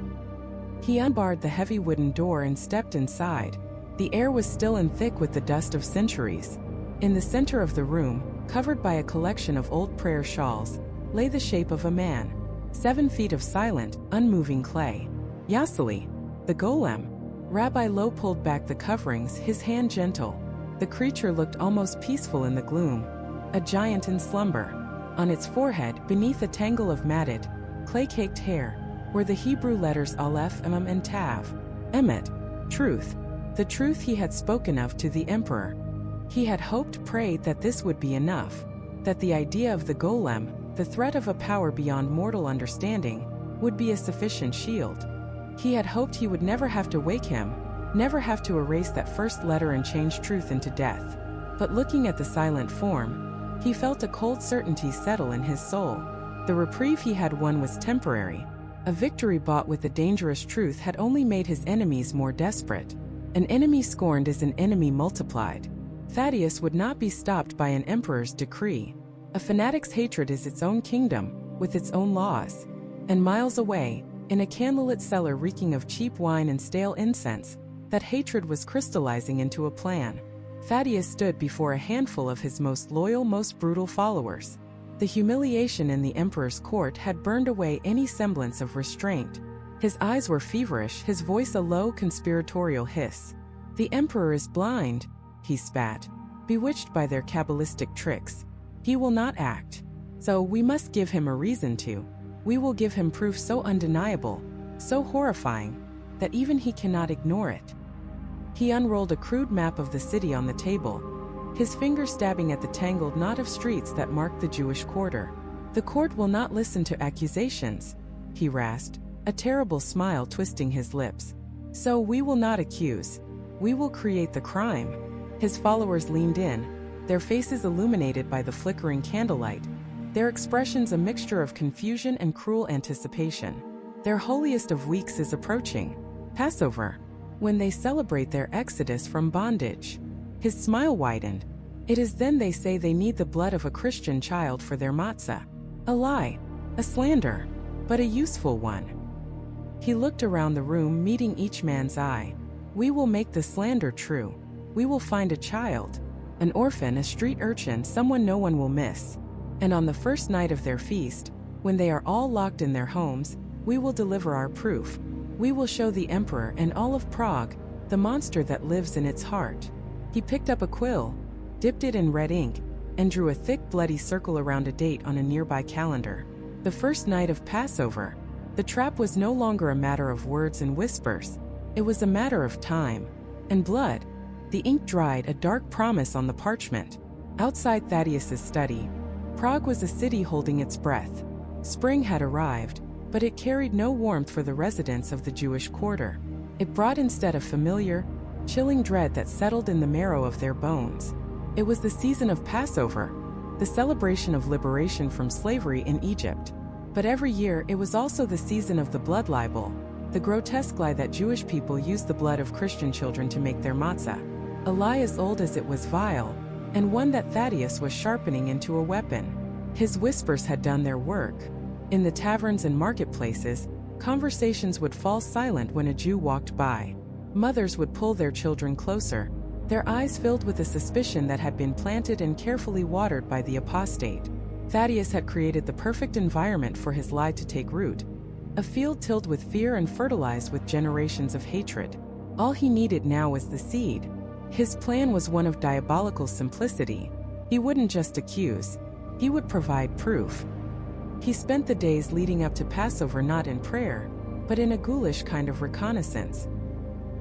He unbarred the heavy wooden door and stepped inside. The air was still and thick with the dust of centuries. In the center of the room, covered by a collection of old prayer shawls, lay the shape of a man. 7 feet of silent, unmoving clay. Yasali, the golem. Rabbi Loew pulled back the coverings, his hand gentle. The creature looked almost peaceful in the gloom. A giant in slumber. On its forehead, beneath a tangle of matted, clay-caked hair, were the Hebrew letters Aleph, Mem, and Tav. Emet, truth. The truth he had spoken of to the emperor. He had hoped, prayed that this would be enough, that the idea of the golem, the threat of a power beyond mortal understanding, would be a sufficient shield. He had hoped he would never have to wake him, never have to erase that first letter and change truth into death. But looking at the silent form, he felt a cold certainty settle in his soul. The reprieve he had won was temporary. A victory bought with the dangerous truth had only made his enemies more desperate. An enemy scorned is an enemy multiplied. Thaddeus would not be stopped by an emperor's decree. A fanatic's hatred is its own kingdom, with its own laws. And miles away, in a candlelit cellar reeking of cheap wine and stale incense, that hatred was crystallizing into a plan. Thaddeus stood before a handful of his most loyal, most brutal followers. The humiliation in the emperor's court had burned away any semblance of restraint. His eyes were feverish, his voice a low conspiratorial hiss. "The emperor is blind," he spat, "bewitched by their Kabbalistic tricks. He will not act. So we must give him a reason to. We will give him proof so undeniable, so horrifying, that even he cannot ignore it." He unrolled a crude map of the city on the table, his finger stabbing at the tangled knot of streets that marked the Jewish quarter. "The court will not listen to accusations," he rasped, a terrible smile twisting his lips. "So we will not accuse. We will create the crime." His followers leaned in, their faces illuminated by the flickering candlelight, their expressions a mixture of confusion and cruel anticipation. Their holiest of weeks is approaching. Passover, when they celebrate their exodus from bondage. His smile widened. "It is then they say they need the blood of a Christian child for their matzah. A lie, a slander, but a useful one." He looked around the room, meeting each man's eye. "We will make the slander true. We will find a child, an orphan, a street urchin, someone no one will miss. And on the first night of their feast, when they are all locked in their homes, we will deliver our proof. We will show the emperor and all of Prague, the monster that lives in its heart." He picked up a quill, dipped it in red ink, and drew a thick bloody circle around a date on a nearby calendar. The first night of Passover. The trap was no longer a matter of words and whispers. It was a matter of time and blood. The ink dried, a dark promise on the parchment. Outside Thaddeus's study, Prague was a city holding its breath. Spring had arrived, but it carried no warmth for the residents of the Jewish quarter. It brought instead a familiar, chilling dread that settled in the marrow of their bones. It was the season of Passover, the celebration of liberation from slavery in Egypt. But every year it was also the season of the blood libel, the grotesque lie that Jewish people used the blood of Christian children to make their matzah. A lie as old as it was vile, and one that Thaddeus was sharpening into a weapon. His whispers had done their work. In the taverns and marketplaces, conversations would fall silent when a Jew walked by. Mothers would pull their children closer, their eyes filled with a suspicion that had been planted and carefully watered by the apostate. Thaddeus had created the perfect environment for his lie to take root, a field tilled with fear and fertilized with generations of hatred. All he needed now was the seed. His plan was one of diabolical simplicity. He wouldn't just accuse, he would provide proof. He spent the days leading up to Passover not in prayer, but in a ghoulish kind of reconnaissance.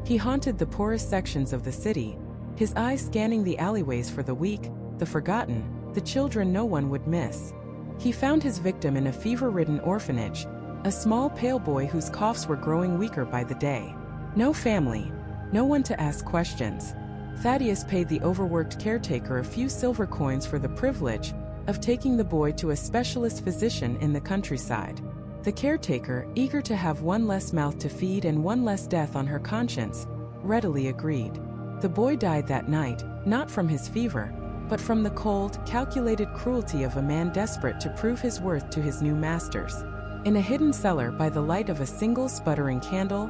He haunted the poorest sections of the city, his eyes scanning the alleyways for the weak, the forgotten, the children no one would miss. He found his victim in a fever-ridden orphanage, a small pale boy whose coughs were growing weaker by the day. No family, no one to ask questions. Thaddeus paid the overworked caretaker a few silver coins for the privilege of taking the boy to a specialist physician in the countryside. The caretaker, eager to have one less mouth to feed and one less death on her conscience, readily agreed. The boy died that night, not from his fever, but from the cold, calculated cruelty of a man desperate to prove his worth to his new masters. In a hidden cellar by the light of a single sputtering candle,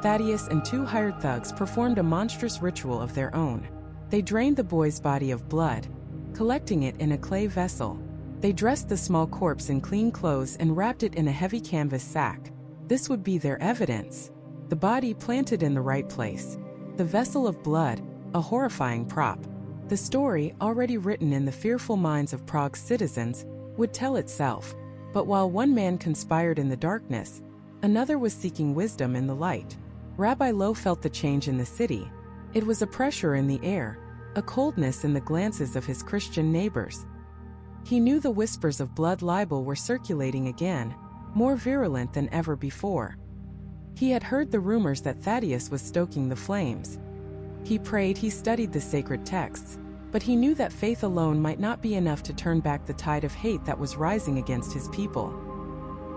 Thaddeus and two hired thugs performed a monstrous ritual of their own. They drained the boy's body of blood, collecting it in a clay vessel. They dressed the small corpse in clean clothes and wrapped it in a heavy canvas sack. This would be their evidence. The body planted in the right place. The vessel of blood, a horrifying prop. The story, already written in the fearful minds of Prague's citizens, would tell itself. But while one man conspired in the darkness, another was seeking wisdom in the light. Rabbi Loew felt the change in the city. It was a pressure in the air, a coldness in the glances of his Christian neighbors. He knew the whispers of blood libel were circulating again, more virulent than ever before. He had heard the rumors that Thaddeus was stoking the flames. He prayed, he studied the sacred texts, but he knew that faith alone might not be enough to turn back the tide of hate that was rising against his people.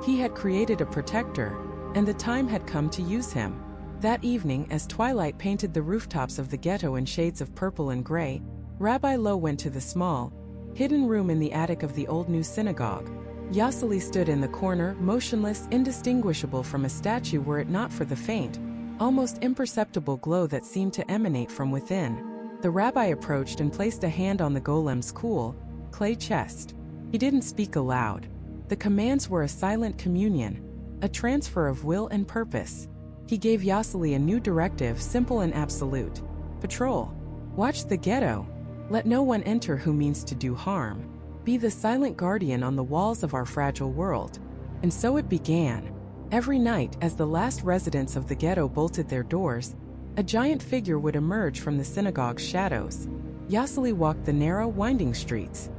He had created a protector, and the time had come to use him. That evening, as twilight painted the rooftops of the ghetto in shades of purple and gray, Rabbi Loew went to the small, hidden room in the attic of the old new synagogue. Yasali stood in the corner, motionless, indistinguishable from a statue were it not for the faint, almost imperceptible glow that seemed to emanate from within. The rabbi approached and placed a hand on the golem's cool, clay chest. He didn't speak aloud. The commands were a silent communion, a transfer of will and purpose. He gave Yasali a new directive, simple and absolute. Patrol. Watch the ghetto. Let no one enter who means to do harm. Be the silent guardian on the walls of our fragile world. And so it began. Every night, as the last residents of the ghetto bolted their doors, a giant figure would emerge from the synagogue's shadows. Yasali walked the narrow, winding streets.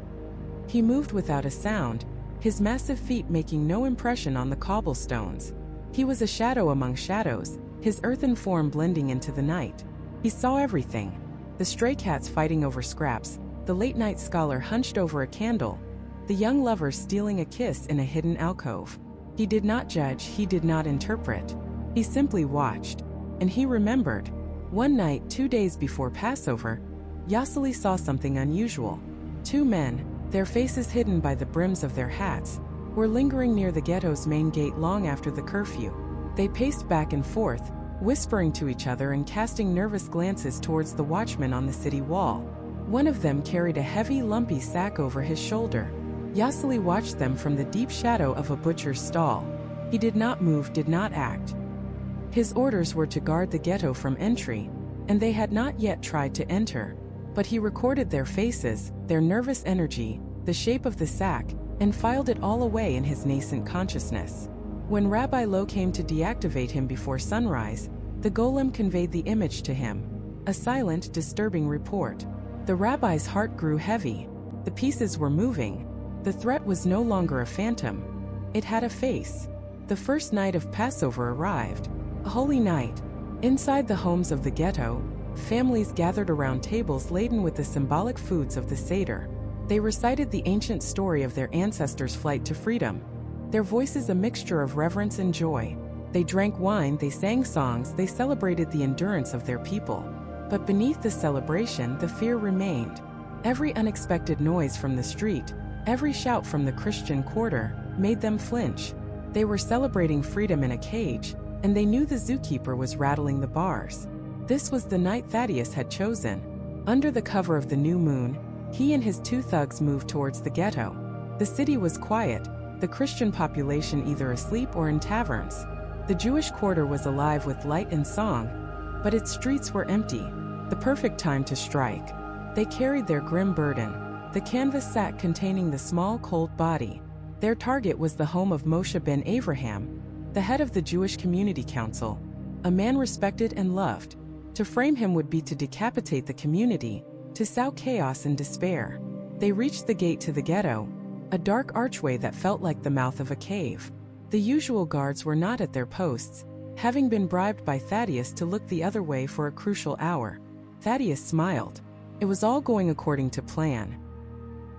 He moved without a sound, his massive feet making no impression on the cobblestones. He was a shadow among shadows, his earthen form blending into the night. He saw everything. The stray cats fighting over scraps, the late-night scholar hunched over a candle, the young lovers stealing a kiss in a hidden alcove. He did not judge, he did not interpret. He simply watched. And he remembered. One night, 2 days before Passover, Yasali saw something unusual. Two men, their faces hidden by the brims of their hats, were lingering near the ghetto's main gate long after the curfew. They paced back and forth, whispering to each other and casting nervous glances towards the watchman on the city wall. One of them carried a heavy, lumpy sack over his shoulder. Yasali watched them from the deep shadow of a butcher's stall. He did not move, did not act. His orders were to guard the ghetto from entry, and they had not yet tried to enter. But he recorded their faces, their nervous energy, the shape of the sack, and filed it all away in his nascent consciousness. When Rabbi Loew came to deactivate him before sunrise, the golem conveyed the image to him. A silent, disturbing report. The rabbi's heart grew heavy. The pieces were moving. The threat was no longer a phantom. It had a face. The first night of Passover arrived. A holy night. Inside the homes of the ghetto, families gathered around tables laden with the symbolic foods of the Seder. They recited the ancient story of their ancestors' flight to freedom. Their voices a mixture of reverence and joy. They drank wine, they sang songs, they celebrated the endurance of their people. But beneath the celebration, the fear remained. Every unexpected noise from the street, every shout from the Christian quarter, made them flinch. They were celebrating freedom in a cage, and they knew the zookeeper was rattling the bars. This was the night Thaddeus had chosen. Under the cover of the new moon, he and his two thugs moved towards the ghetto. The city was quiet, the Christian population either asleep or in taverns. The Jewish quarter was alive with light and song, but its streets were empty. The perfect time to strike. They carried their grim burden, the canvas sack containing the small, cold body. Their target was the home of Moshe ben Avraham, the head of the Jewish Community Council, a man respected and loved. To frame him would be to decapitate the community, to sow chaos and despair. They reached the gate to the ghetto, a dark archway that felt like the mouth of a cave. The usual guards were not at their posts, having been bribed by Thaddeus to look the other way for a crucial hour. Thaddeus smiled. It was all going according to plan.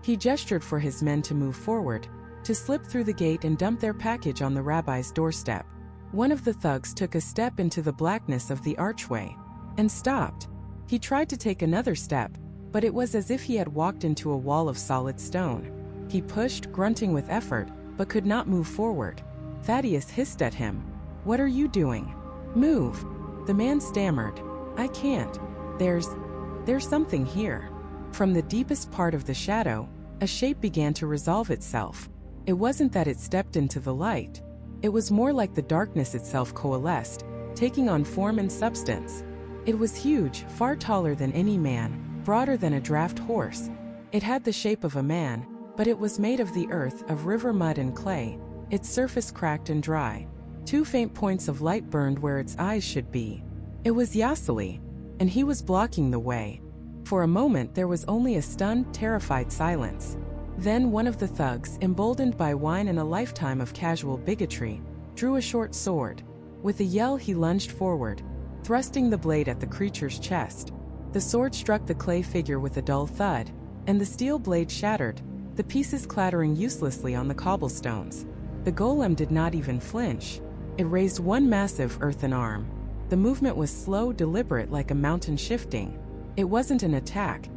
He gestured for his men to move forward, to slip through the gate and dump their package on the rabbi's doorstep. One of the thugs took a step into the blackness of the archway and stopped. He tried to take another step, but it was as if he had walked into a wall of solid stone. He pushed, grunting with effort, but could not move forward. Thaddeus hissed at him. "What are you doing? Move!" The man stammered. "I can't. There's something here." From the deepest part of the shadow, a shape began to resolve itself. It wasn't that it stepped into the light. It was more like the darkness itself coalesced, taking on form and substance. It was huge, far taller than any man, broader than a draft horse. It had the shape of a man, but it was made of the earth, of river mud and clay, its surface cracked and dry. Two faint points of light burned where its eyes should be. It was Yasali, and he was blocking the way. For a moment there was only a stunned, terrified silence. Then one of the thugs, emboldened by wine and a lifetime of casual bigotry, drew a short sword. With a yell he lunged forward, thrusting the blade at the creature's chest. The sword struck the clay figure with a dull thud, and the steel blade shattered, the pieces clattering uselessly on the cobblestones. The golem did not even flinch. It raised one massive earthen arm. The movement was slow, deliberate, like a mountain shifting. It wasn't an attack.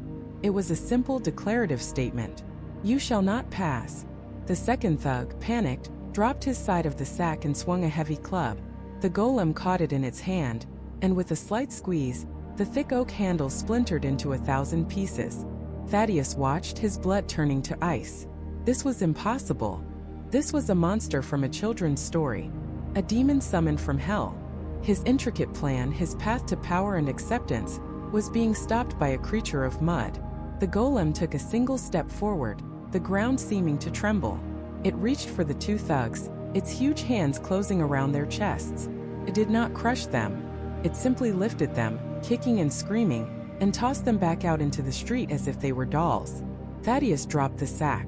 It was a simple, declarative statement. "You shall not pass." The second thug, panicked, dropped his side of the sack and swung a heavy club. The golem caught it in its hand, and with a slight squeeze, the thick oak handle splintered into 1,000 pieces. Thaddeus watched, his blood turning to ice. This was impossible. This was a monster from a children's story. A demon summoned from hell. His intricate plan, his path to power and acceptance, was being stopped by a creature of mud. The golem took a single step forward, the ground seeming to tremble. It reached for the two thugs, its huge hands closing around their chests. It did not crush them. It simply lifted them, kicking and screaming, and tossed them back out into the street as if they were dolls. Thaddeus dropped the sack.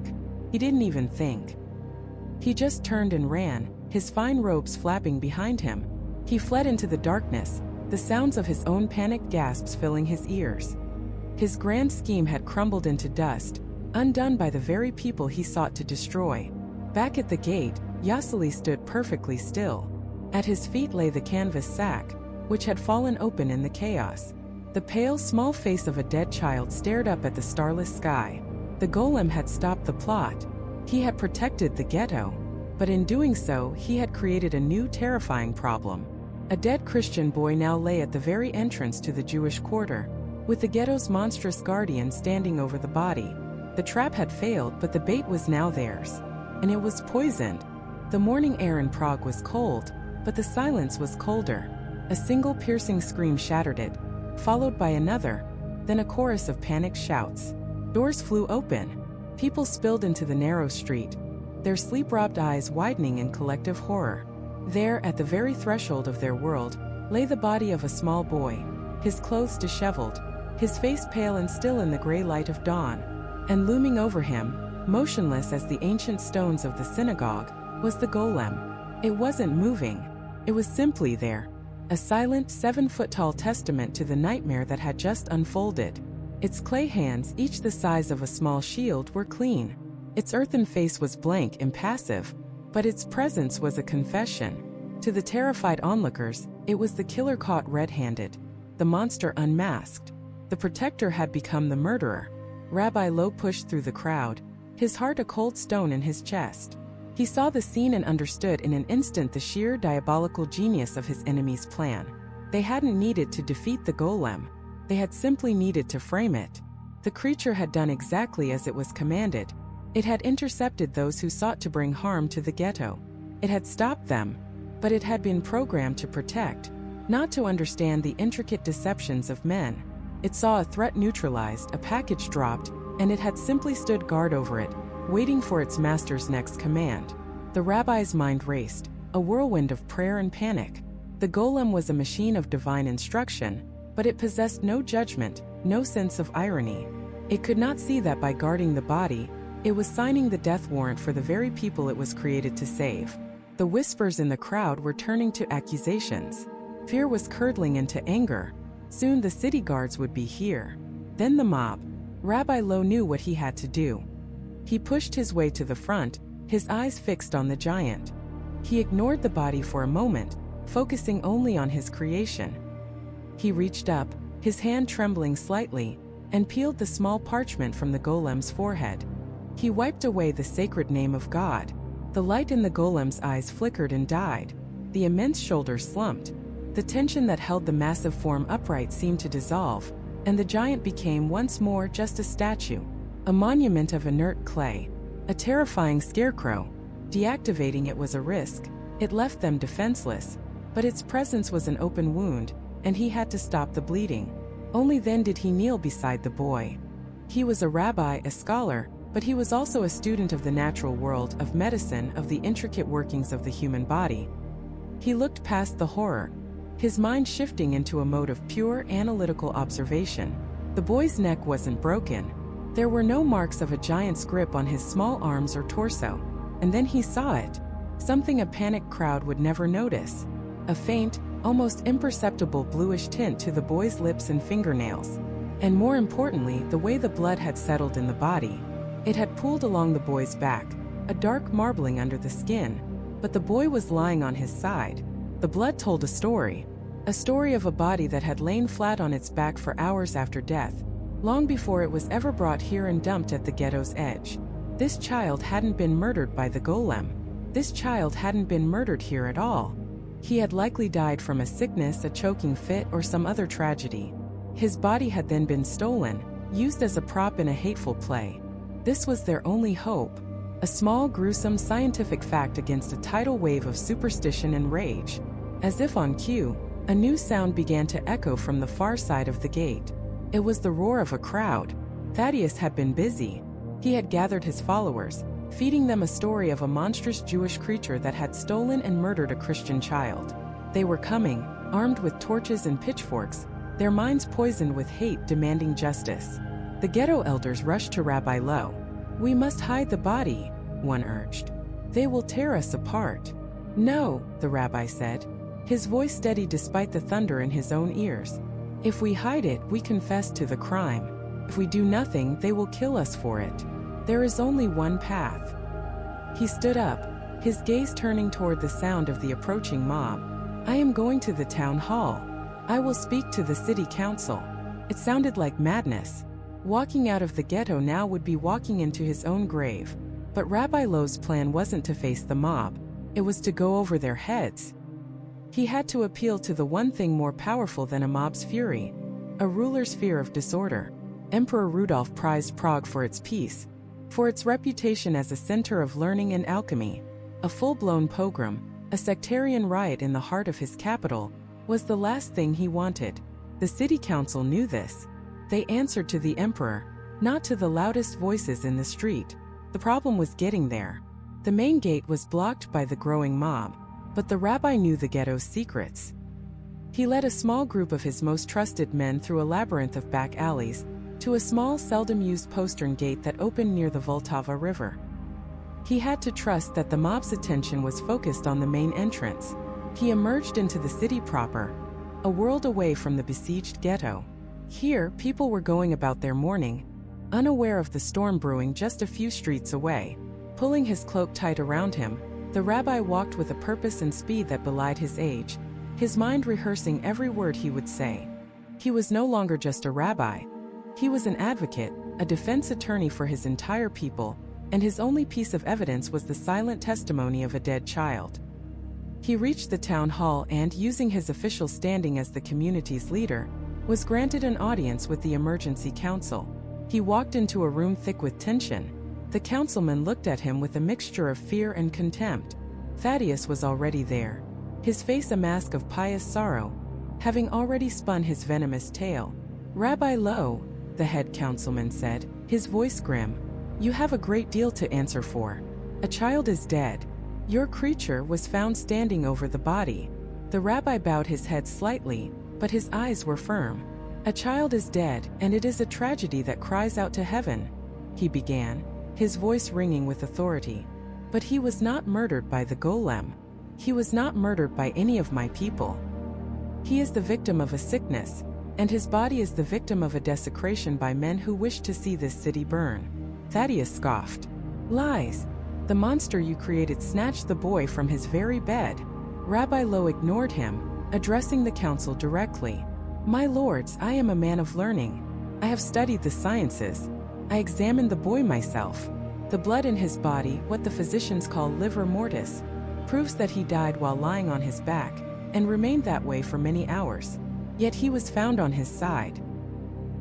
He didn't even think. He just turned and ran, his fine robes flapping behind him. He fled into the darkness, the sounds of his own panicked gasps filling his ears. His grand scheme had crumbled into dust, undone by the very people he sought to destroy. Back at the gate, Yasali stood perfectly still. At his feet lay the canvas sack, which had fallen open in the chaos. The pale, small face of a dead child stared up at the starless sky. The golem had stopped the plot. He had protected the ghetto. But in doing so, he had created a new, terrifying problem. A dead Christian boy now lay at the very entrance to the Jewish quarter, with the ghetto's monstrous guardian standing over the body. The trap had failed, but the bait was now theirs. And it was poisoned. The morning air in Prague was cold, but the silence was colder. A single piercing scream shattered it, followed by another, then a chorus of panicked shouts. Doors flew open. People spilled into the narrow street, their sleep-robbed eyes widening in collective horror. There, at the very threshold of their world, lay the body of a small boy, his clothes disheveled, his face pale and still in the gray light of dawn. And looming over him, motionless as the ancient stones of the synagogue, was the golem. It wasn't moving. It was simply there. A silent, 7-foot-tall testament to the nightmare that had just unfolded. Its clay hands, each the size of a small shield, were clean. Its earthen face was blank, impassive, but its presence was a confession. To the terrified onlookers, it was the killer caught red-handed, the monster unmasked. The protector had become the murderer. Rabbi Loew pushed through the crowd, his heart a cold stone in his chest. He saw the scene and understood in an instant the sheer diabolical genius of his enemy's plan. They hadn't needed to defeat the golem. They had simply needed to frame it. The creature had done exactly as it was commanded. It had intercepted those who sought to bring harm to the ghetto. It had stopped them, but it had been programmed to protect, not to understand the intricate deceptions of men. It saw a threat neutralized, a package dropped, and it had simply stood guard over it, waiting for its master's next command. The rabbi's mind raced, a whirlwind of prayer and panic. The golem was a machine of divine instruction, but it possessed no judgment, no sense of irony. It could not see that by guarding the body, it was signing the death warrant for the very people it was created to save. The whispers in the crowd were turning to accusations. Fear was curdling into anger. Soon the city guards would be here. Then the mob. Rabbi Loew knew what he had to do. He pushed his way to the front, his eyes fixed on the giant. He ignored the body for a moment, focusing only on his creation. He reached up, his hand trembling slightly, and peeled the small parchment from the golem's forehead. He wiped away the sacred name of God. The light in the golem's eyes flickered and died. The immense shoulders slumped. The tension that held the massive form upright seemed to dissolve, and the giant became once more just a statue, a monument of inert clay, a terrifying scarecrow. Deactivating it was a risk. It left them defenseless, but its presence was an open wound, and he had to stop the bleeding. Only then did he kneel beside the boy. He was a rabbi, a scholar, but he was also a student of the natural world, of medicine, of the intricate workings of the human body. He looked past the horror, his mind shifting into a mode of pure, analytical observation. The boy's neck wasn't broken. There were no marks of a giant's grip on his small arms or torso. And then he saw it. Something a panicked crowd would never notice. A faint, almost imperceptible bluish tint to the boy's lips and fingernails. And more importantly, the way the blood had settled in the body. It had pooled along the boy's back, a dark marbling under the skin. But the boy was lying on his side. The blood told a story of a body that had lain flat on its back for hours after death, long before it was ever brought here and dumped at the ghetto's edge. This child hadn't been murdered by the golem. This child hadn't been murdered here at all. He had likely died from a sickness, a choking fit, or some other tragedy. His body had then been stolen, used as a prop in a hateful play. This was their only hope. A small, gruesome scientific fact against a tidal wave of superstition and rage. As if on cue, a new sound began to echo from the far side of the gate. It was the roar of a crowd. Thaddeus had been busy. He had gathered his followers, feeding them a story of a monstrous Jewish creature that had stolen and murdered a Christian child. They were coming, armed with torches and pitchforks, their minds poisoned with hate demanding justice. The ghetto elders rushed to Rabbi Loew. "We must hide the body," one urged. "They will tear us apart." "No," the rabbi said, his voice steady despite the thunder in his own ears. "If we hide it, we confess to the crime. If we do nothing, they will kill us for it. There is only one path." He stood up, his gaze turning toward the sound of the approaching mob. "I am going to the town hall. I will speak to the city council." It sounded like madness. Walking out of the ghetto now would be walking into his own grave. But Rabbi Loew's plan wasn't to face the mob. It was to go over their heads. He had to appeal to the one thing more powerful than a mob's fury, a ruler's fear of disorder. Emperor Rudolf prized Prague for its peace, for its reputation as a center of learning and alchemy. A full-blown pogrom, a sectarian riot in the heart of his capital, was the last thing he wanted. The city council knew this. They answered to the emperor, not to the loudest voices in the street. The problem was getting there. The main gate was blocked by the growing mob, but the rabbi knew the ghetto's secrets. He led a small group of his most trusted men through a labyrinth of back alleys, to a small, seldom-used postern gate that opened near the Vltava River. He had to trust that the mob's attention was focused on the main entrance. He emerged into the city proper, a world away from the besieged ghetto. Here, people were going about their morning, unaware of the storm brewing just a few streets away. Pulling his cloak tight around him, the rabbi walked with a purpose and speed that belied his age, his mind rehearsing every word he would say. He was no longer just a rabbi. He was an advocate, a defense attorney for his entire people, and his only piece of evidence was the silent testimony of a dead child. He reached the town hall and, using his official standing as the community's leader, was granted an audience with the emergency council. He walked into a room thick with tension. The councilman looked at him with a mixture of fear and contempt. Thaddeus was already there, his face a mask of pious sorrow, having already spun his venomous tale. "Rabbi Loew," the head councilman said, his voice grim, "you have a great deal to answer for. A child is dead. Your creature was found standing over the body." The rabbi bowed his head slightly, but his eyes were firm. "A child is dead, and it is a tragedy that cries out to heaven," he began, his voice ringing with authority. "But he was not murdered by the golem. He was not murdered by any of my people. He is the victim of a sickness, and his body is the victim of a desecration by men who wish to see this city burn." Thaddeus scoffed. "Lies! The monster you created snatched the boy from his very bed." Rabbi Loew ignored him, addressing the council directly. "My lords, I am a man of learning. I have studied the sciences. I examined the boy myself. The blood in his body, what the physicians call livor mortis, proves that he died while lying on his back, and remained that way for many hours. Yet he was found on his side.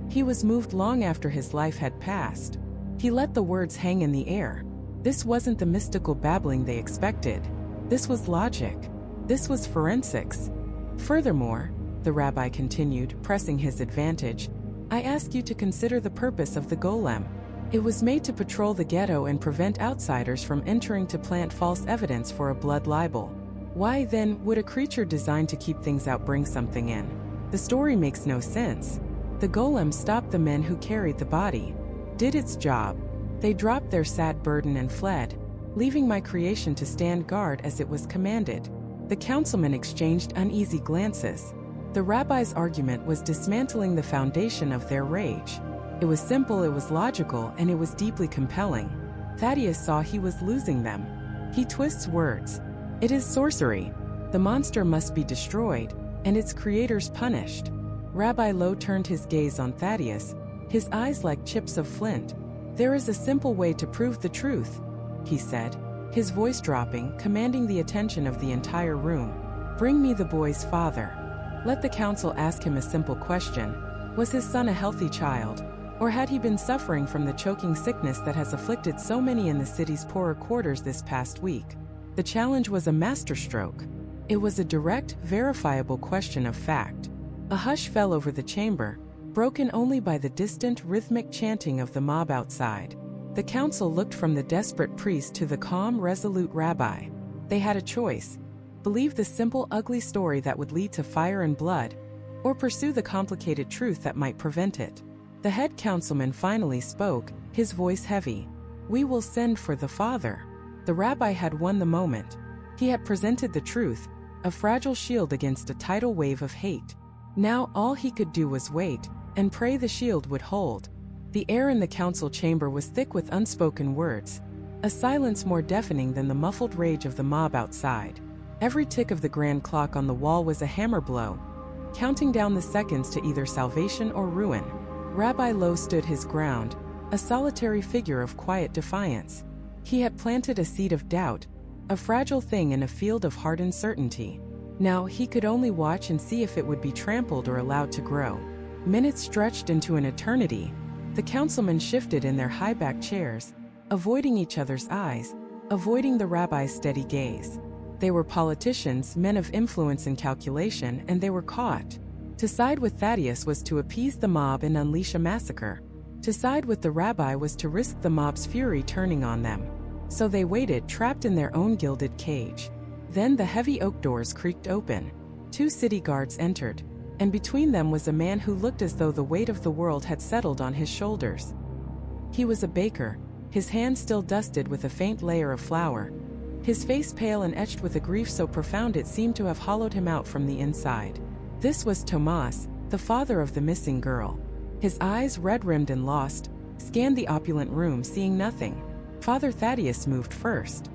He was moved long after his life had passed." He let the words hang in the air. This wasn't the mystical babbling they expected. This was logic. This was forensics. "Furthermore," the rabbi continued, pressing his advantage, "I ask you to consider the purpose of the golem. It was made to patrol the ghetto and prevent outsiders from entering to plant false evidence for a blood libel. Why, then, would a creature designed to keep things out bring something in? The story makes no sense. The golem stopped the men who carried the body, did its job. They dropped their sad burden and fled, leaving my creation to stand guard as it was commanded." The councilmen exchanged uneasy glances. The rabbi's argument was dismantling the foundation of their rage. It was simple, it was logical, and it was deeply compelling. Thaddeus saw he was losing them. He twists words. "It is sorcery. The monster must be destroyed, and its creators punished." Rabbi Loew turned his gaze on Thaddeus, his eyes like chips of flint. "There is a simple way to prove the truth," he said, his voice dropping, commanding the attention of the entire room. "Bring me the boy's father. Let the council ask him a simple question. Was his son a healthy child? Or had he been suffering from the choking sickness that has afflicted so many in the city's poorer quarters this past week?" The challenge was a masterstroke. It was a direct, verifiable question of fact. A hush fell over the chamber, broken only by the distant, rhythmic chanting of the mob outside. The council looked from the desperate priest to the calm, resolute rabbi. They had a choice: believe the simple, ugly story that would lead to fire and blood, or pursue the complicated truth that might prevent it. The head councilman finally spoke, his voice heavy. "We will send for the father." The rabbi had won the moment. He had presented the truth, a fragile shield against a tidal wave of hate. Now all he could do was wait, and pray the shield would hold. The air in the council chamber was thick with unspoken words, a silence more deafening than the muffled rage of the mob outside. Every tick of the grand clock on the wall was a hammer blow, counting down the seconds to either salvation or ruin. Rabbi Loew stood his ground, a solitary figure of quiet defiance. He had planted a seed of doubt, a fragile thing in a field of hardened certainty. Now he could only watch and see if it would be trampled or allowed to grow. Minutes stretched into an eternity. The councilmen shifted in their high-backed chairs, avoiding each other's eyes, avoiding the rabbi's steady gaze. They were politicians, men of influence and calculation, and they were caught. To side with Thaddeus was to appease the mob and unleash a massacre. To side with the rabbi was to risk the mob's fury turning on them. So they waited, trapped in their own gilded cage. Then the heavy oak doors creaked open. 2 city guards entered, and between them was a man who looked as though the weight of the world had settled on his shoulders. He was a baker, his hands still dusted with a faint layer of flour, his face pale and etched with a grief so profound it seemed to have hollowed him out from the inside. This was Tomas, the father of the missing girl. His eyes, red-rimmed and lost, scanned the opulent room, seeing nothing. Father Thaddeus moved first.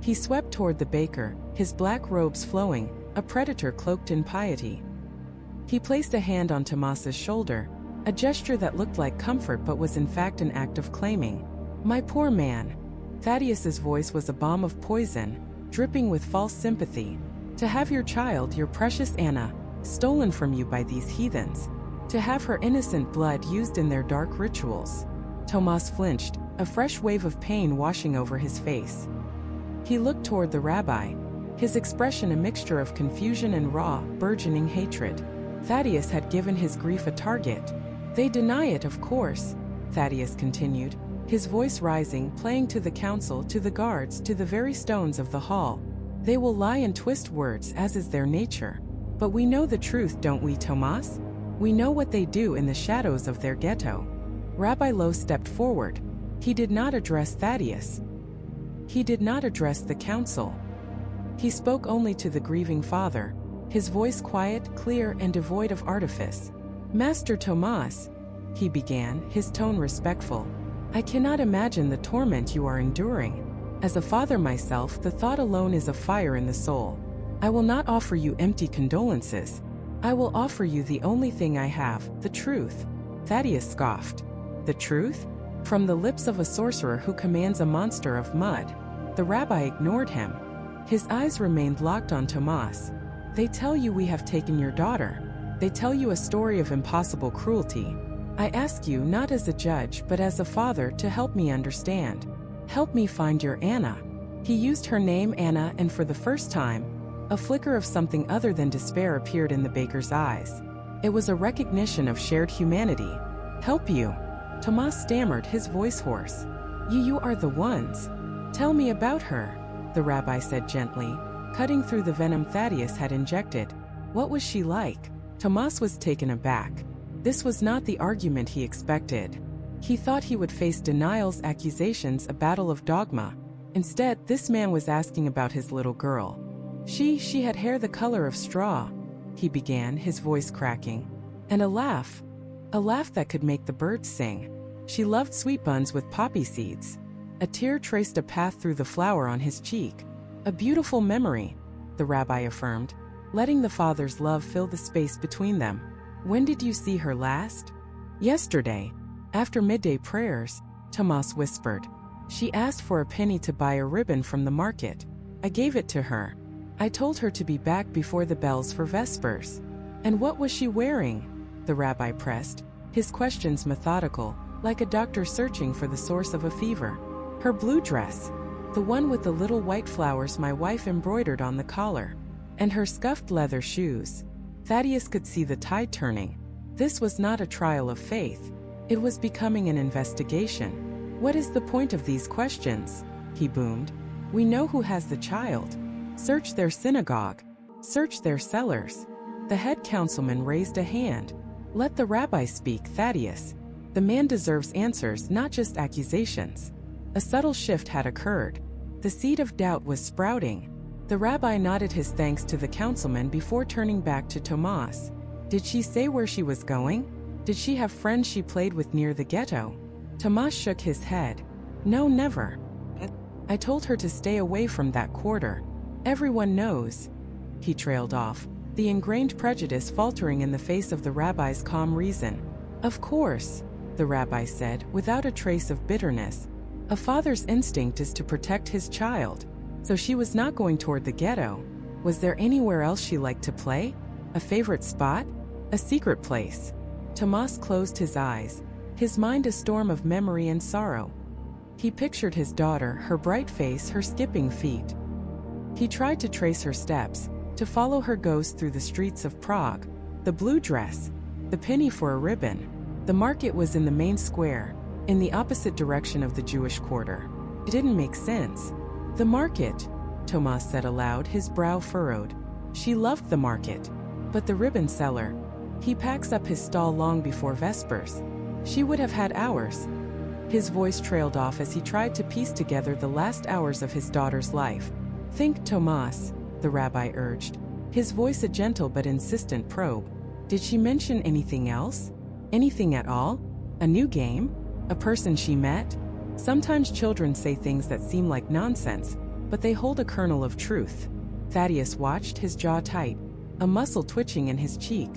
He swept toward the baker, his black robes flowing, a predator cloaked in piety. He placed a hand on Tomas's shoulder, a gesture that looked like comfort but was in fact an act of claiming. "My poor man." Thaddeus's voice was a bomb of poison, dripping with false sympathy. "To have your child, your precious Anna, stolen from you by these heathens. To have her innocent blood used in their dark rituals." Tomas flinched, a fresh wave of pain washing over his face. He looked toward the rabbi, his expression a mixture of confusion and raw, burgeoning hatred. Thaddeus had given his grief a target. "They deny it, of course," Thaddeus continued, his voice rising, playing to the council, to the guards, to the very stones of the hall. "They will lie and twist words, as is their nature. But we know the truth, don't we, Tomas? We know what they do in the shadows of their ghetto." Rabbi Loew stepped forward. He did not address Thaddeus. He did not address the council. He spoke only to the grieving father, his voice quiet, clear, and devoid of artifice. "Master Tomas," he began, his tone respectful, "I cannot imagine the torment you are enduring. As a father myself, the thought alone is a fire in the soul. I will not offer you empty condolences. I will offer you the only thing I have, the truth." Thaddeus scoffed. "The truth? From the lips of a sorcerer who commands a monster of mud." The rabbi ignored him. His eyes remained locked on Tomas. "They tell you we have taken your daughter. They tell you a story of impossible cruelty. I ask you, not as a judge but as a father, to help me understand. Help me find your Anna." He used her name, Anna, and for the first time, a flicker of something other than despair appeared in the baker's eyes. It was a recognition of shared humanity. "Help you?" Tomas stammered, his voice hoarse. You are the ones. Tell me about her," the rabbi said gently, cutting through the venom Thaddeus had injected. "What was she like?" Tomas was taken aback. This was not the argument he expected. He thought he would face denials, accusations, a battle of dogma. Instead, this man was asking about his little girl. She had hair the color of straw," he began, his voice cracking. "And a laugh that could make the birds sing. She loved sweet buns with poppy seeds." A tear traced a path through the flower on his cheek. "A beautiful memory," the rabbi affirmed, letting the father's love fill the space between them. "When did you see her last?" "Yesterday, after midday prayers. Tomas whispered. She asked for a penny to buy a ribbon from the market. I gave it to her. I told her to be back before the bells for Vespers. And what was she wearing? The rabbi pressed, his questions methodical, like a doctor searching for the source of a fever. Her blue dress, the one with the little white flowers my wife embroidered on the collar, and her scuffed leather shoes. Thaddeus could see the tide turning. This was not a trial of faith. It was becoming an investigation. What is the point of these questions? He boomed. We know who has the child. Search their synagogue. Search their cellars. The head councilman raised a hand. Let the rabbi speak, Thaddeus. The man deserves answers, not just accusations. A subtle shift had occurred. The seed of doubt was sprouting. The rabbi nodded his thanks to the councilman before turning back to Tomas. Did she say where she was going? Did she have friends she played with near the ghetto? Tomas shook his head. No, never. I told her to stay away from that quarter. Everyone knows. He trailed off, the ingrained prejudice faltering in the face of the rabbi's calm reason. Of course, the rabbi said, without a trace of bitterness. A father's instinct is to protect his child. So she was not going toward the ghetto. Was there anywhere else she liked to play? A favorite spot? A secret place? Tomas closed his eyes, his mind a storm of memory and sorrow. He pictured his daughter, her bright face, her skipping feet. He tried to trace her steps, to follow her ghost through the streets of Prague. The blue dress, the penny for a ribbon. The market was in the main square, in the opposite direction of the Jewish quarter. It didn't make sense. The market, Tomas said aloud, his brow furrowed. She loved the market. But the ribbon seller. He packs up his stall long before Vespers. She would have had hours. His voice trailed off as he tried to piece together the last hours of his daughter's life. Think, Tomas, the rabbi urged, his voice a gentle but insistent probe. Did she mention anything else? Anything at all? A new game? A person she met? Sometimes children say things that seem like nonsense, but they hold a kernel of truth. Thaddeus watched, his jaw tight, a muscle twitching in his cheek.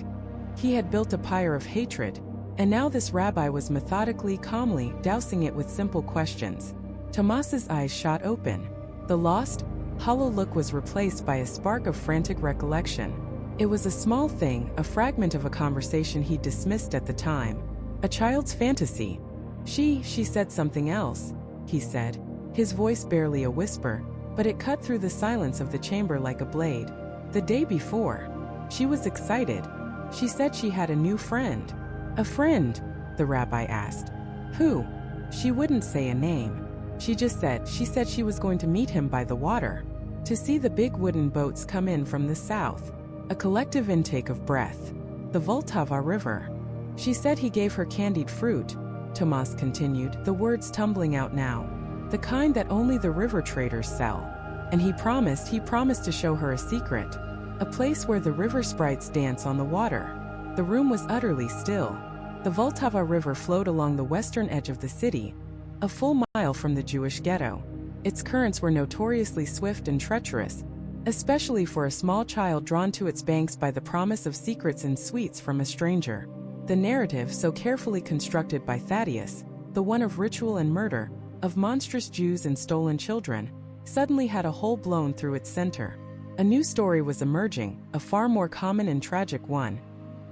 He had built a pyre of hatred, and now this rabbi was methodically, calmly dousing it with simple questions. Tomas's eyes shot open. The lost, hollow look was replaced by a spark of frantic recollection. It was a small thing, a fragment of a conversation he dismissed at the time. A child's fantasy. She said something else, he said, his voice barely a whisper, but it cut through the silence of the chamber like a blade. The day before. She was excited. She said she had a new friend. A friend? The rabbi asked. Who? She wouldn't say a name. She said she was going to meet him by the water. To see the big wooden boats come in from the south. A collective intake of breath. The Vltava River. She said he gave her candied fruit. Tomas continued, the words tumbling out now. The kind that only the river traders sell. And he promised to show her a secret. A place where the river sprites dance on the water. The room was utterly still. The Vltava River flowed along the western edge of the city, a full mile from the Jewish ghetto. Its currents were notoriously swift and treacherous, especially for a small child drawn to its banks by the promise of secrets and sweets from a stranger. The narrative, so carefully constructed by Thaddeus, the one of ritual and murder, of monstrous Jews and stolen children, suddenly had a hole blown through its center. A new story was emerging, a far more common and tragic one.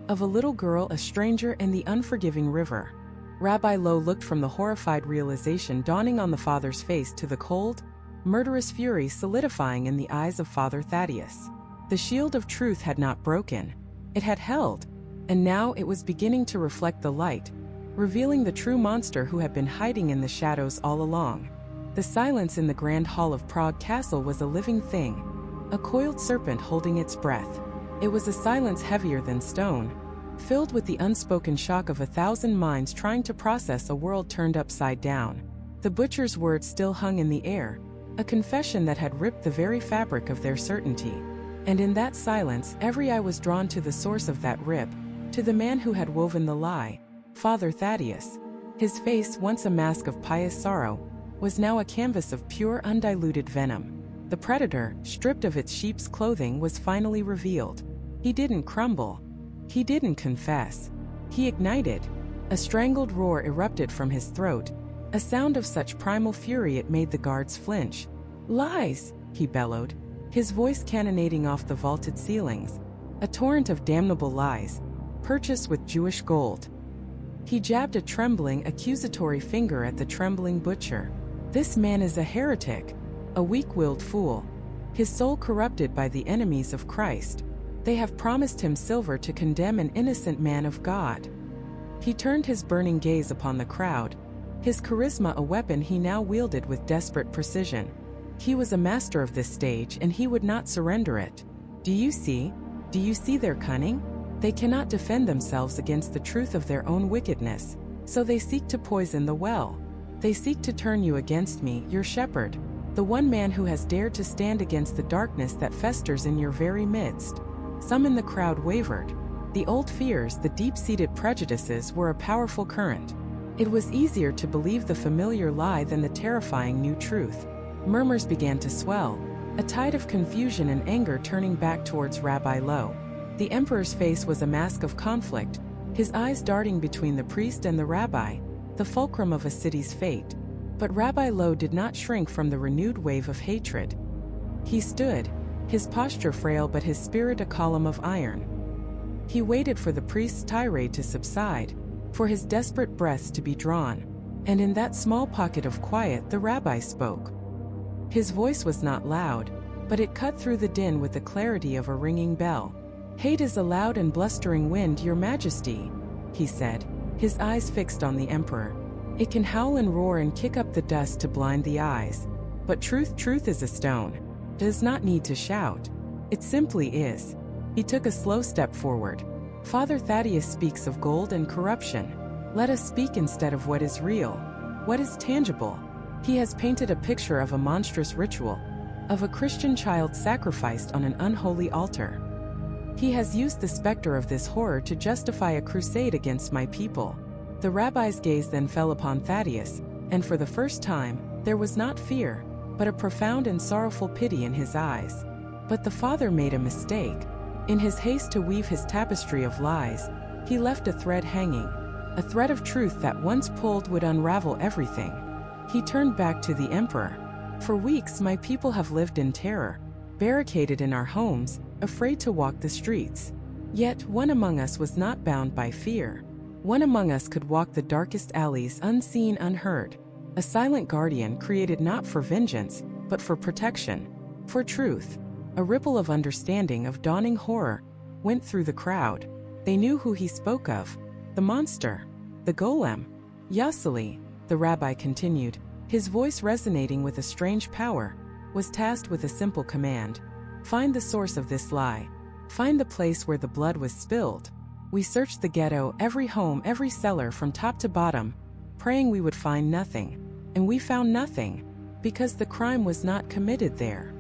Of a little girl, a stranger, and the unforgiving river. Rabbi Loew looked from the horrified realization dawning on the father's face to the cold, murderous fury solidifying in the eyes of Father Thaddeus. The shield of truth had not broken. It had held, and now it was beginning to reflect the light, revealing the true monster who had been hiding in the shadows all along. The silence in the grand hall of Prague Castle was a living thing, a coiled serpent holding its breath. It was a silence heavier than stone, filled with the unspoken shock of 1,000 minds trying to process a world turned upside down. The butcher's words still hung in the air, a confession that had ripped the very fabric of their certainty. And in that silence, every eye was drawn to the source of that rip, to the man who had woven the lie, Father Thaddeus. His face, once a mask of pious sorrow, was now a canvas of pure, undiluted venom. The predator, stripped of its sheep's clothing, was finally revealed. He didn't crumble. He didn't confess. He ignited. A strangled roar erupted from his throat, A sound of such primal fury it made the guards flinch. "Lies!" he bellowed, his voice cannonading off the vaulted ceilings. "A torrent of damnable lies, purchased with Jewish gold." He jabbed a trembling, accusatory finger at the trembling butcher. "This man is a heretic, a weak-willed fool, his soul corrupted by the enemies of Christ. They have promised him silver to condemn an innocent man of God." He turned his burning gaze upon the crowd, his charisma a weapon he now wielded with desperate precision. He was a master of this stage, and he would not surrender it. Do you see? Do you see their cunning? They cannot defend themselves against the truth of their own wickedness, so they seek to poison the well. They seek to turn you against me, your shepherd, the one man who has dared to stand against the darkness that festers in your very midst. Some in the crowd wavered. The old fears, the deep-seated prejudices were a powerful current. It was easier to believe the familiar lie than the terrifying new truth. Murmurs began to swell, a tide of confusion and anger turning back towards Rabbi Loew. The emperor's face was a mask of conflict, his eyes darting between the priest and the rabbi, the fulcrum of a city's fate. But Rabbi Loew did not shrink from the renewed wave of hatred. He stood, his posture frail but his spirit a column of iron. He waited for the priest's tirade to subside, for his desperate breaths to be drawn, and in that small pocket of quiet the rabbi spoke. His voice was not loud, but it cut through the din with the clarity of a ringing bell. "Hate is a loud and blustering wind, your majesty," he said, his eyes fixed on the emperor. "It can howl and roar and kick up the dust to blind the eyes. But truth is a stone. Does not need to shout. It simply is." He took a slow step forward. "Father Thaddeus speaks of gold and corruption. Let us speak instead of what is real, what is tangible. He has painted a picture of a monstrous ritual, of a Christian child sacrificed on an unholy altar. He has used the specter of this horror to justify a crusade against my people." The rabbi's gaze then fell upon Thaddeus, and for the first time, there was not fear, but a profound and sorrowful pity in his eyes. But the father made a mistake. In his haste to weave his tapestry of lies, he left a thread hanging, a thread of truth that once pulled would unravel everything. He turned back to the emperor. "For weeks my people have lived in terror, barricaded in our homes, afraid to walk the streets. Yet one among us was not bound by fear. One among us could walk the darkest alleys unseen, unheard. A silent guardian created not for vengeance, but for protection, for truth." A ripple of understanding of dawning horror went through the crowd. They knew who he spoke of. The monster. The golem. "Yasali," the rabbi continued, his voice resonating with a strange power, was tasked with a simple command. "Find the source of this lie. Find the place where the blood was spilled." We searched the ghetto, every home, every cellar from top to bottom, praying we would find nothing. And we found nothing, because the crime was not committed there.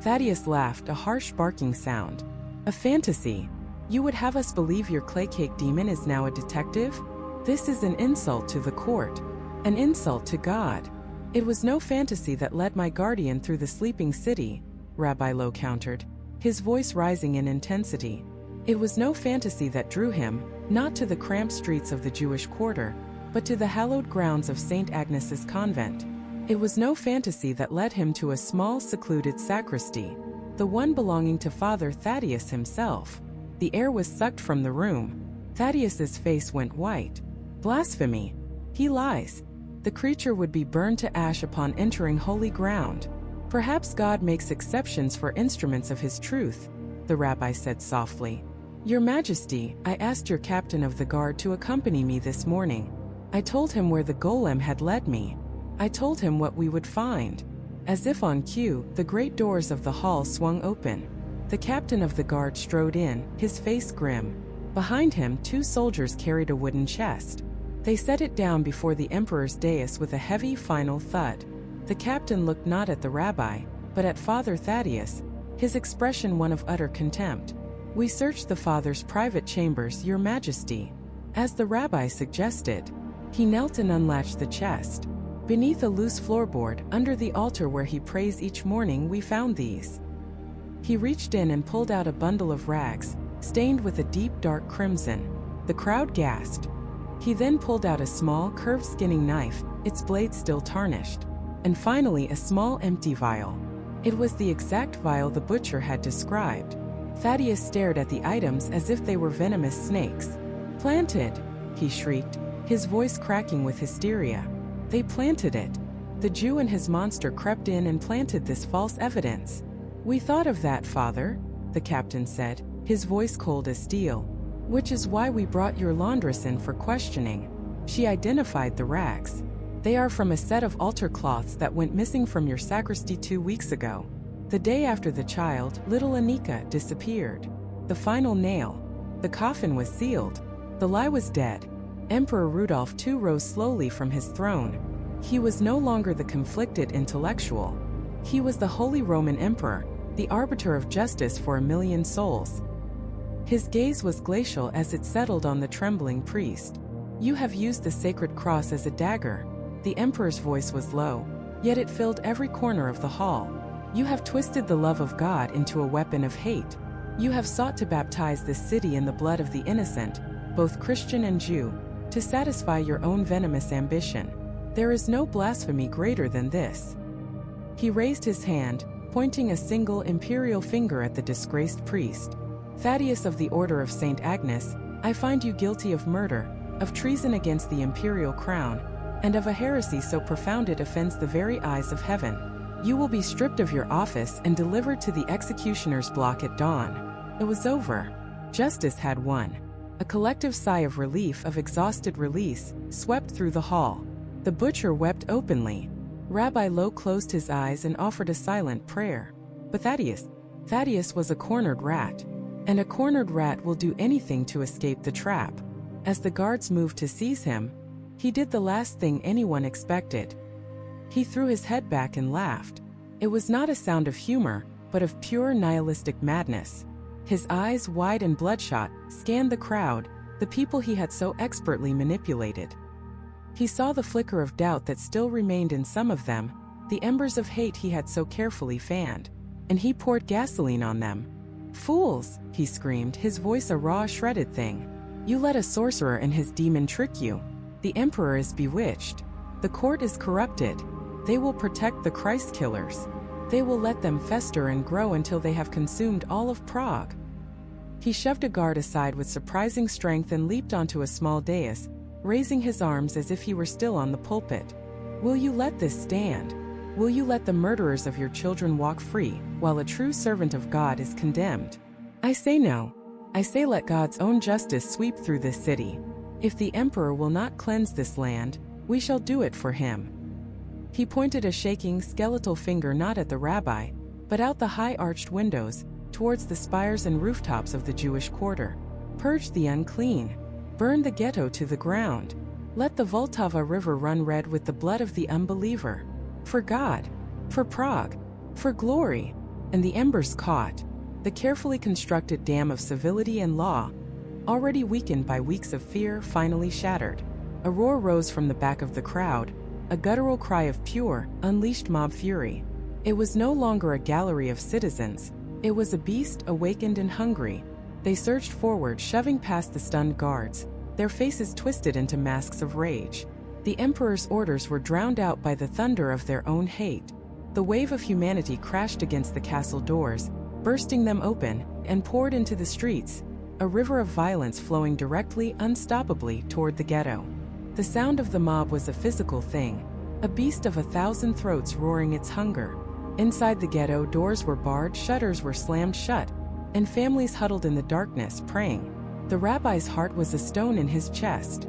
Thaddeus laughed, a harsh barking sound. "A fantasy. You would have us believe your clay-cake demon is now a detective? This is an insult to the court, an insult to God." "It was no fantasy that led my guardian through the sleeping city," Rabbi Loew countered, his voice rising in intensity. "It was no fantasy that drew him, not to the cramped streets of the Jewish quarter, but to the hallowed grounds of St. Agnes's convent. It was no fantasy that led him to a small secluded sacristy, the one belonging to Father Thaddeus himself." The air was sucked from the room. Thaddeus's face went white. "Blasphemy! He lies. The creature would be burned to ash upon entering holy ground. Perhaps God makes exceptions for instruments of his truth," the rabbi said softly. "Your Majesty, I asked your captain of the guard to accompany me this morning. I told him where the golem had led me. I told him what we would find." As if on cue, the great doors of the hall swung open. The captain of the guard strode in, his face grim. Behind him, 2 soldiers carried a wooden chest. They set it down before the emperor's dais with a heavy final thud. The captain looked not at the rabbi, but at Father Thaddeus, his expression one of utter contempt. "We searched the father's private chambers, your Majesty," as the rabbi suggested. He knelt and unlatched the chest. "Beneath a loose floorboard, under the altar where he prays each morning, we found these." He reached in and pulled out a bundle of rags, stained with a deep dark crimson. The crowd gasped. He then pulled out a small, curved skinning knife, its blade still tarnished. And finally a small empty vial. It was the exact vial the butcher had described. Thaddeus stared at the items as if they were venomous snakes. "Planted!" he shrieked, his voice cracking with hysteria. "They planted it. The Jew and his monster crept in and planted this false evidence." "We thought of that, Father," the captain said, his voice cold as steel. "Which is why we brought your laundress in for questioning." She identified the rags. "They are from a set of altar cloths that went missing from your sacristy 2 weeks ago. The day after the child, little Anika, disappeared. The final nail. The coffin was sealed. The lie was dead." Emperor Rudolph II rose slowly from his throne. He was no longer the conflicted intellectual. He was the Holy Roman Emperor, the arbiter of justice for 1,000,000 souls. His gaze was glacial as it settled on the trembling priest. "You have used the sacred cross as a dagger." The emperor's voice was low, yet it filled every corner of the hall. "You have twisted the love of God into a weapon of hate. You have sought to baptize this city in the blood of the innocent, both Christian and Jew, to satisfy your own venomous ambition. There is no blasphemy greater than this." He raised his hand, pointing a single imperial finger at the disgraced priest. "Thaddeus of the Order of St. Agnes, I find you guilty of murder, of treason against the imperial crown, and of a heresy so profound it offends the very eyes of heaven. You will be stripped of your office and delivered to the executioner's block at dawn." It was over. Justice had won. A collective sigh of relief, of exhausted release, swept through the hall. The butcher wept openly. Rabbi Loew closed his eyes and offered a silent prayer. But Thaddeus was a cornered rat. And a cornered rat will do anything to escape the trap. As the guards moved to seize him, he did the last thing anyone expected. He threw his head back and laughed. It was not a sound of humor, but of pure nihilistic madness. His eyes, wide and bloodshot, scanned the crowd, the people he had so expertly manipulated. He saw the flicker of doubt that still remained in some of them, the embers of hate he had so carefully fanned, and he poured gasoline on them. "Fools!" he screamed, his voice a raw, shredded thing. "You let a sorcerer and his demon trick you. The emperor is bewitched. The court is corrupted. They will protect the Christ killers. They will let them fester and grow until they have consumed all of Prague." He shoved a guard aside with surprising strength and leaped onto a small dais, raising his arms as if he were still on the pulpit. "Will you let this stand? Will you let the murderers of your children walk free, while a true servant of God is condemned? I say no. I say let God's own justice sweep through this city. If the emperor will not cleanse this land, we shall do it for him." He pointed a shaking, skeletal finger not at the rabbi, but out the high-arched windows, towards the spires and rooftops of the Jewish quarter. "Purge the unclean. Burn the ghetto to the ground. Let the Vltava river run red with the blood of the unbeliever. For God. For Prague. For glory." And the embers caught. The carefully constructed dam of civility and law, already weakened by weeks of fear, finally shattered. A roar rose from the back of the crowd, a guttural cry of pure, unleashed mob fury. It was no longer a gallery of citizens. It was a beast awakened and hungry. They surged forward, shoving past the stunned guards, their faces twisted into masks of rage. The emperor's orders were drowned out by the thunder of their own hate. The wave of humanity crashed against the castle doors, bursting them open, and poured into the streets, a river of violence flowing directly, unstoppably, toward the ghetto. The sound of the mob was a physical thing, a beast of 1,000 throats roaring its hunger. Inside the ghetto, doors were barred, shutters were slammed shut, and families huddled in the darkness, praying. The rabbi's heart was a stone in his chest.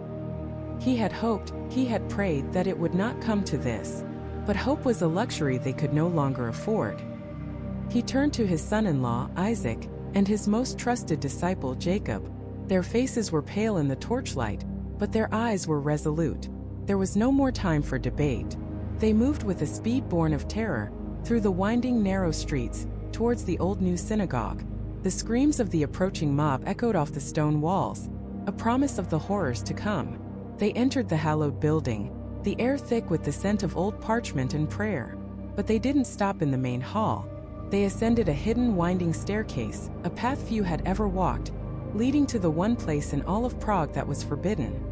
He had hoped, he had prayed that it would not come to this. But hope was a luxury they could no longer afford. He turned to his son-in-law, Isaac, and his most trusted disciple, Jacob. Their faces were pale in the torchlight, but their eyes were resolute. There was no more time for debate. They moved with a speed born of terror, through the winding, narrow streets, towards the old new synagogue. The screams of the approaching mob echoed off the stone walls, a promise of the horrors to come. They entered the hallowed building, the air thick with the scent of old parchment and prayer. But they didn't stop in the main hall. They ascended a hidden, winding staircase, a path few had ever walked, leading to the one place in all of Prague that was forbidden.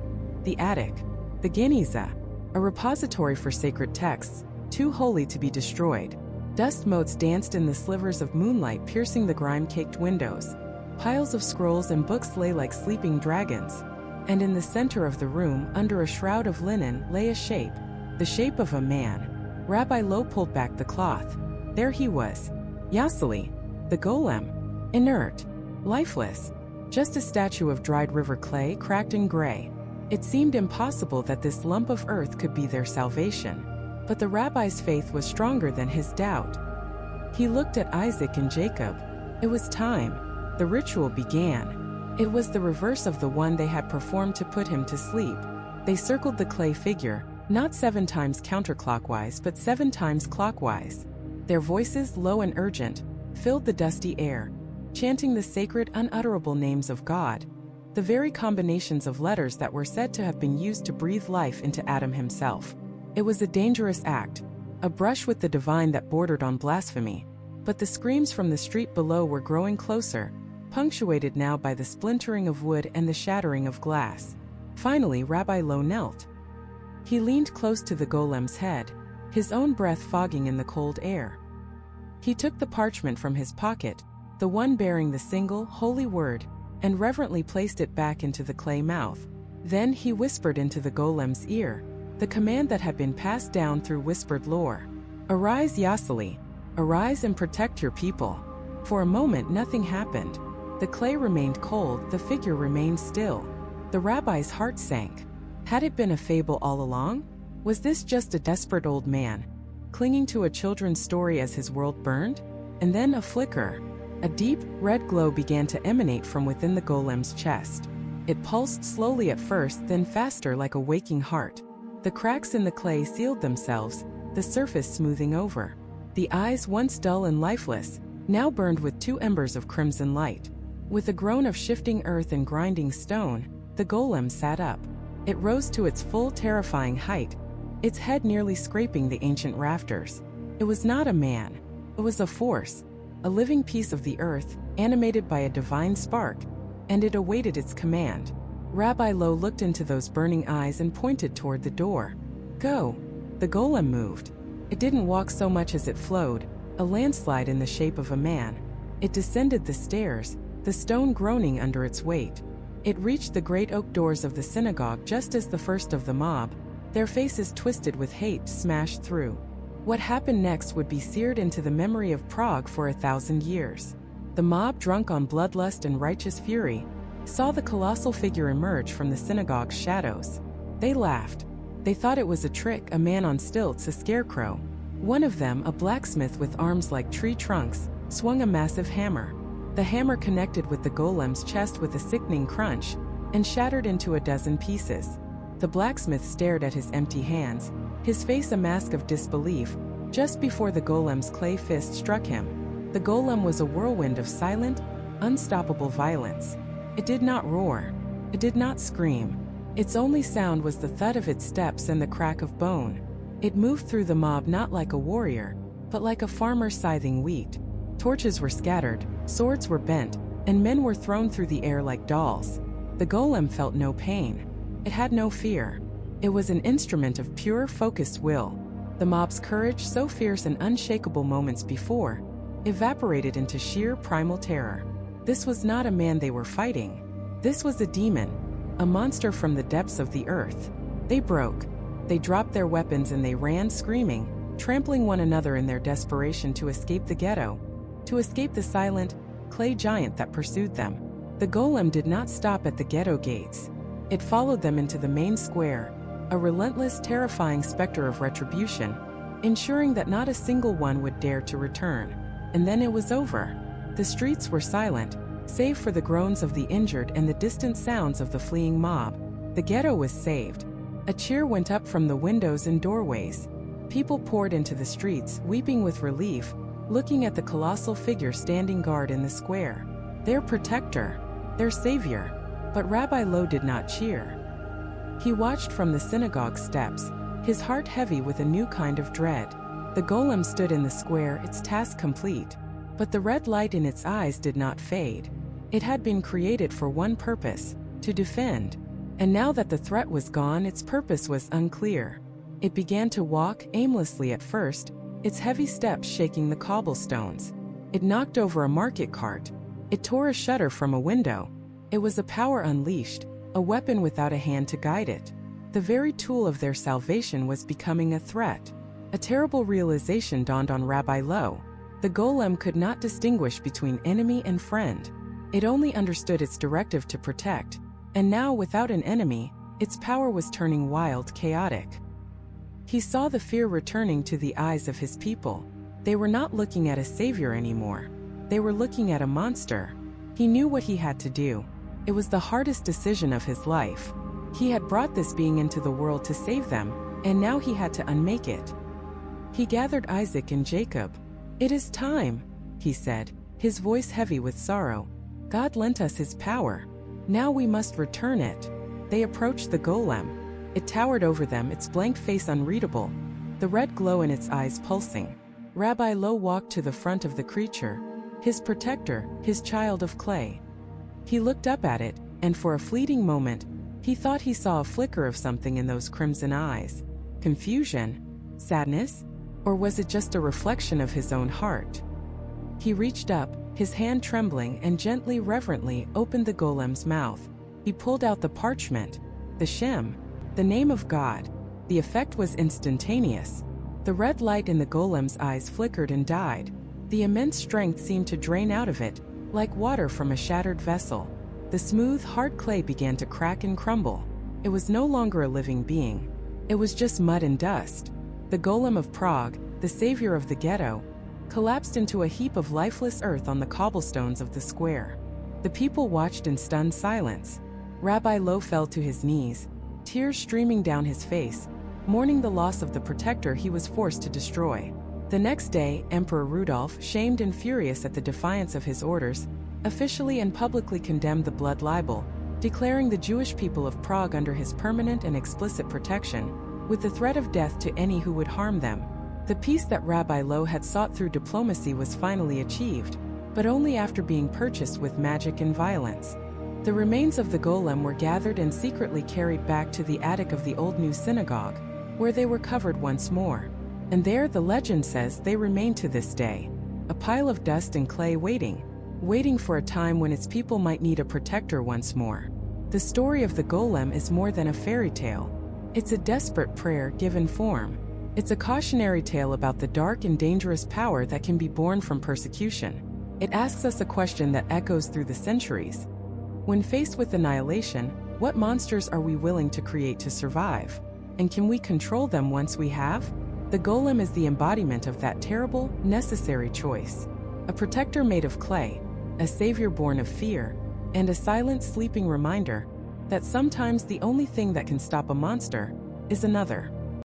The attic. The geniza. a repository for sacred texts, too holy to be destroyed. Dust motes danced in the slivers of moonlight piercing the grime-caked windows. Piles of scrolls and books lay like sleeping dragons. And in the center of the room, under a shroud of linen, lay a shape, the shape of a man. Rabbi Loew pulled back the cloth. There he was. Yasali, the golem. Inert. Lifeless. Just a statue of dried river clay, cracked and gray. It seemed impossible that this lump of earth could be their salvation. But the rabbi's faith was stronger than his doubt. He looked at Isaac and Jacob. It was time. The ritual began. It was the reverse of the one they had performed to put him to sleep. They circled the clay figure, not 7 times counterclockwise but 7 times clockwise. Their voices, low and urgent, filled the dusty air, chanting the sacred, unutterable names of God, the very combinations of letters that were said to have been used to breathe life into Adam himself. It was a dangerous act, a brush with the divine that bordered on blasphemy. But the screams from the street below were growing closer, punctuated now by the splintering of wood and the shattering of glass. Finally, Rabbi Loew knelt. He leaned close to the golem's head, his own breath fogging in the cold air. He took the parchment from his pocket, the one bearing the single, holy word, and reverently placed it back into the clay mouth. Then he whispered into the golem's ear, the command that had been passed down through whispered lore. Arise, Yasali. Arise and protect your people. For a moment nothing happened. The clay remained cold, the figure remained still. The rabbi's heart sank. Had it been a fable all along? Was this just a desperate old man, clinging to a children's story as his world burned? And then a flicker. A deep, red glow began to emanate from within the golem's chest. It pulsed slowly at first, then faster like a waking heart. The cracks in the clay sealed themselves, the surface smoothing over. The eyes, once dull and lifeless, now burned with 2 embers of crimson light. With a groan of shifting earth and grinding stone, the golem sat up. It rose to its full, terrifying height, its head nearly scraping the ancient rafters. It was not a man. It was a force, a living piece of the earth, animated by a divine spark, and it awaited its command. Rabbi Loew looked into those burning eyes and pointed toward the door. Go. The golem moved. It didn't walk so much as it flowed, a landslide in the shape of a man. It descended the stairs, the stone groaning under its weight. It reached the great oak doors of the synagogue just as the first of the mob, their faces twisted with hate, smashed through. What happened next would be seared into the memory of Prague for 1,000 years. The mob, drunk on bloodlust and righteous fury, saw the colossal figure emerge from the synagogue's shadows. They laughed. They thought it was a trick, a man on stilts, a scarecrow. One of them, a blacksmith with arms like tree trunks, swung a massive hammer. The hammer connected with the golem's chest with a sickening crunch, and shattered into a dozen pieces. The blacksmith stared at his empty hands, his face a mask of disbelief, just before the golem's clay fist struck him. The golem was a whirlwind of silent, unstoppable violence. It did not roar. It did not scream. Its only sound was the thud of its steps and the crack of bone. It moved through the mob not like a warrior, but like a farmer scything wheat. Torches were scattered, swords were bent, and men were thrown through the air like dolls. The golem felt no pain. It had no fear. It was an instrument of pure, focused will. The mob's courage, so fierce and unshakable moments before, evaporated into sheer primal terror. This was not a man they were fighting. This was a demon, a monster from the depths of the earth. They broke. They dropped their weapons and they ran screaming, trampling one another in their desperation to escape the ghetto, to escape the silent, clay giant that pursued them. The golem did not stop at the ghetto gates. It followed them into the main square, a relentless, terrifying specter of retribution, ensuring that not a single one would dare to return. And then it was over. The streets were silent, save for the groans of the injured and the distant sounds of the fleeing mob. The ghetto was saved. A cheer went up from the windows and doorways. People poured into the streets, weeping with relief, looking at the colossal figure standing guard in the square. Their protector, their savior. But Rabbi Loew did not cheer. He watched from the synagogue steps, his heart heavy with a new kind of dread. The golem stood in the square, its task complete. But the red light in its eyes did not fade. It had been created for one purpose, to defend. And now that the threat was gone, its purpose was unclear. It began to walk aimlessly at first, its heavy steps shaking the cobblestones. It knocked over a market cart. It tore a shutter from a window. It was a power unleashed, a weapon without a hand to guide it. The very tool of their salvation was becoming a threat. A terrible realization dawned on Rabbi Loew. The golem could not distinguish between enemy and friend. It only understood its directive to protect, and now, without an enemy, its power was turning wild, chaotic. He saw the fear returning to the eyes of his people. They were not looking at a savior anymore. They were looking at a monster. He knew what he had to do. It was the hardest decision of his life. He had brought this being into the world to save them, and now he had to unmake it. He gathered Isaac and Jacob. "It is time," he said, his voice heavy with sorrow. "God lent us his power. Now we must return it." They approached the golem. It towered over them, its blank face unreadable, the red glow in its eyes pulsing. Rabbi Loew walked to the front of the creature, his protector, his child of clay. He looked up at it, and for a fleeting moment, he thought he saw a flicker of something in those crimson eyes. Confusion? Sadness? Or was it just a reflection of his own heart? He reached up, his hand trembling, and gently, reverently opened the golem's mouth. He pulled out the parchment, the Shem, the name of God. The effect was instantaneous. The red light in the golem's eyes flickered and died. The immense strength seemed to drain out of it, like water from a shattered vessel. The smooth, hard clay began to crack and crumble. It was no longer a living being. It was just mud and dust. The Golem of Prague, the savior of the ghetto, collapsed into a heap of lifeless earth on the cobblestones of the square. The people watched in stunned silence. Rabbi Loew fell to his knees, tears streaming down his face, mourning the loss of the protector he was forced to destroy. The next day, Emperor Rudolf, shamed and furious at the defiance of his orders, officially and publicly condemned the blood libel, declaring the Jewish people of Prague under his permanent and explicit protection, with the threat of death to any who would harm them. The peace that Rabbi Loew had sought through diplomacy was finally achieved, but only after being purchased with magic and violence. The remains of the golem were gathered and secretly carried back to the attic of the old new synagogue, where they were covered once more. And there, the legend says, they remain to this day, a pile of dust and clay waiting for a time when its people might need a protector once more. The story of the golem is more than a fairy tale. It's a desperate prayer given form. It's a cautionary tale about the dark and dangerous power that can be born from persecution. It asks us a question that echoes through the centuries. When faced with annihilation, what monsters are we willing to create to survive? And can we control them once we have? The golem is the embodiment of that terrible, necessary choice. A protector made of clay, a savior born of fear, and a silent, sleeping reminder that sometimes the only thing that can stop a monster is another.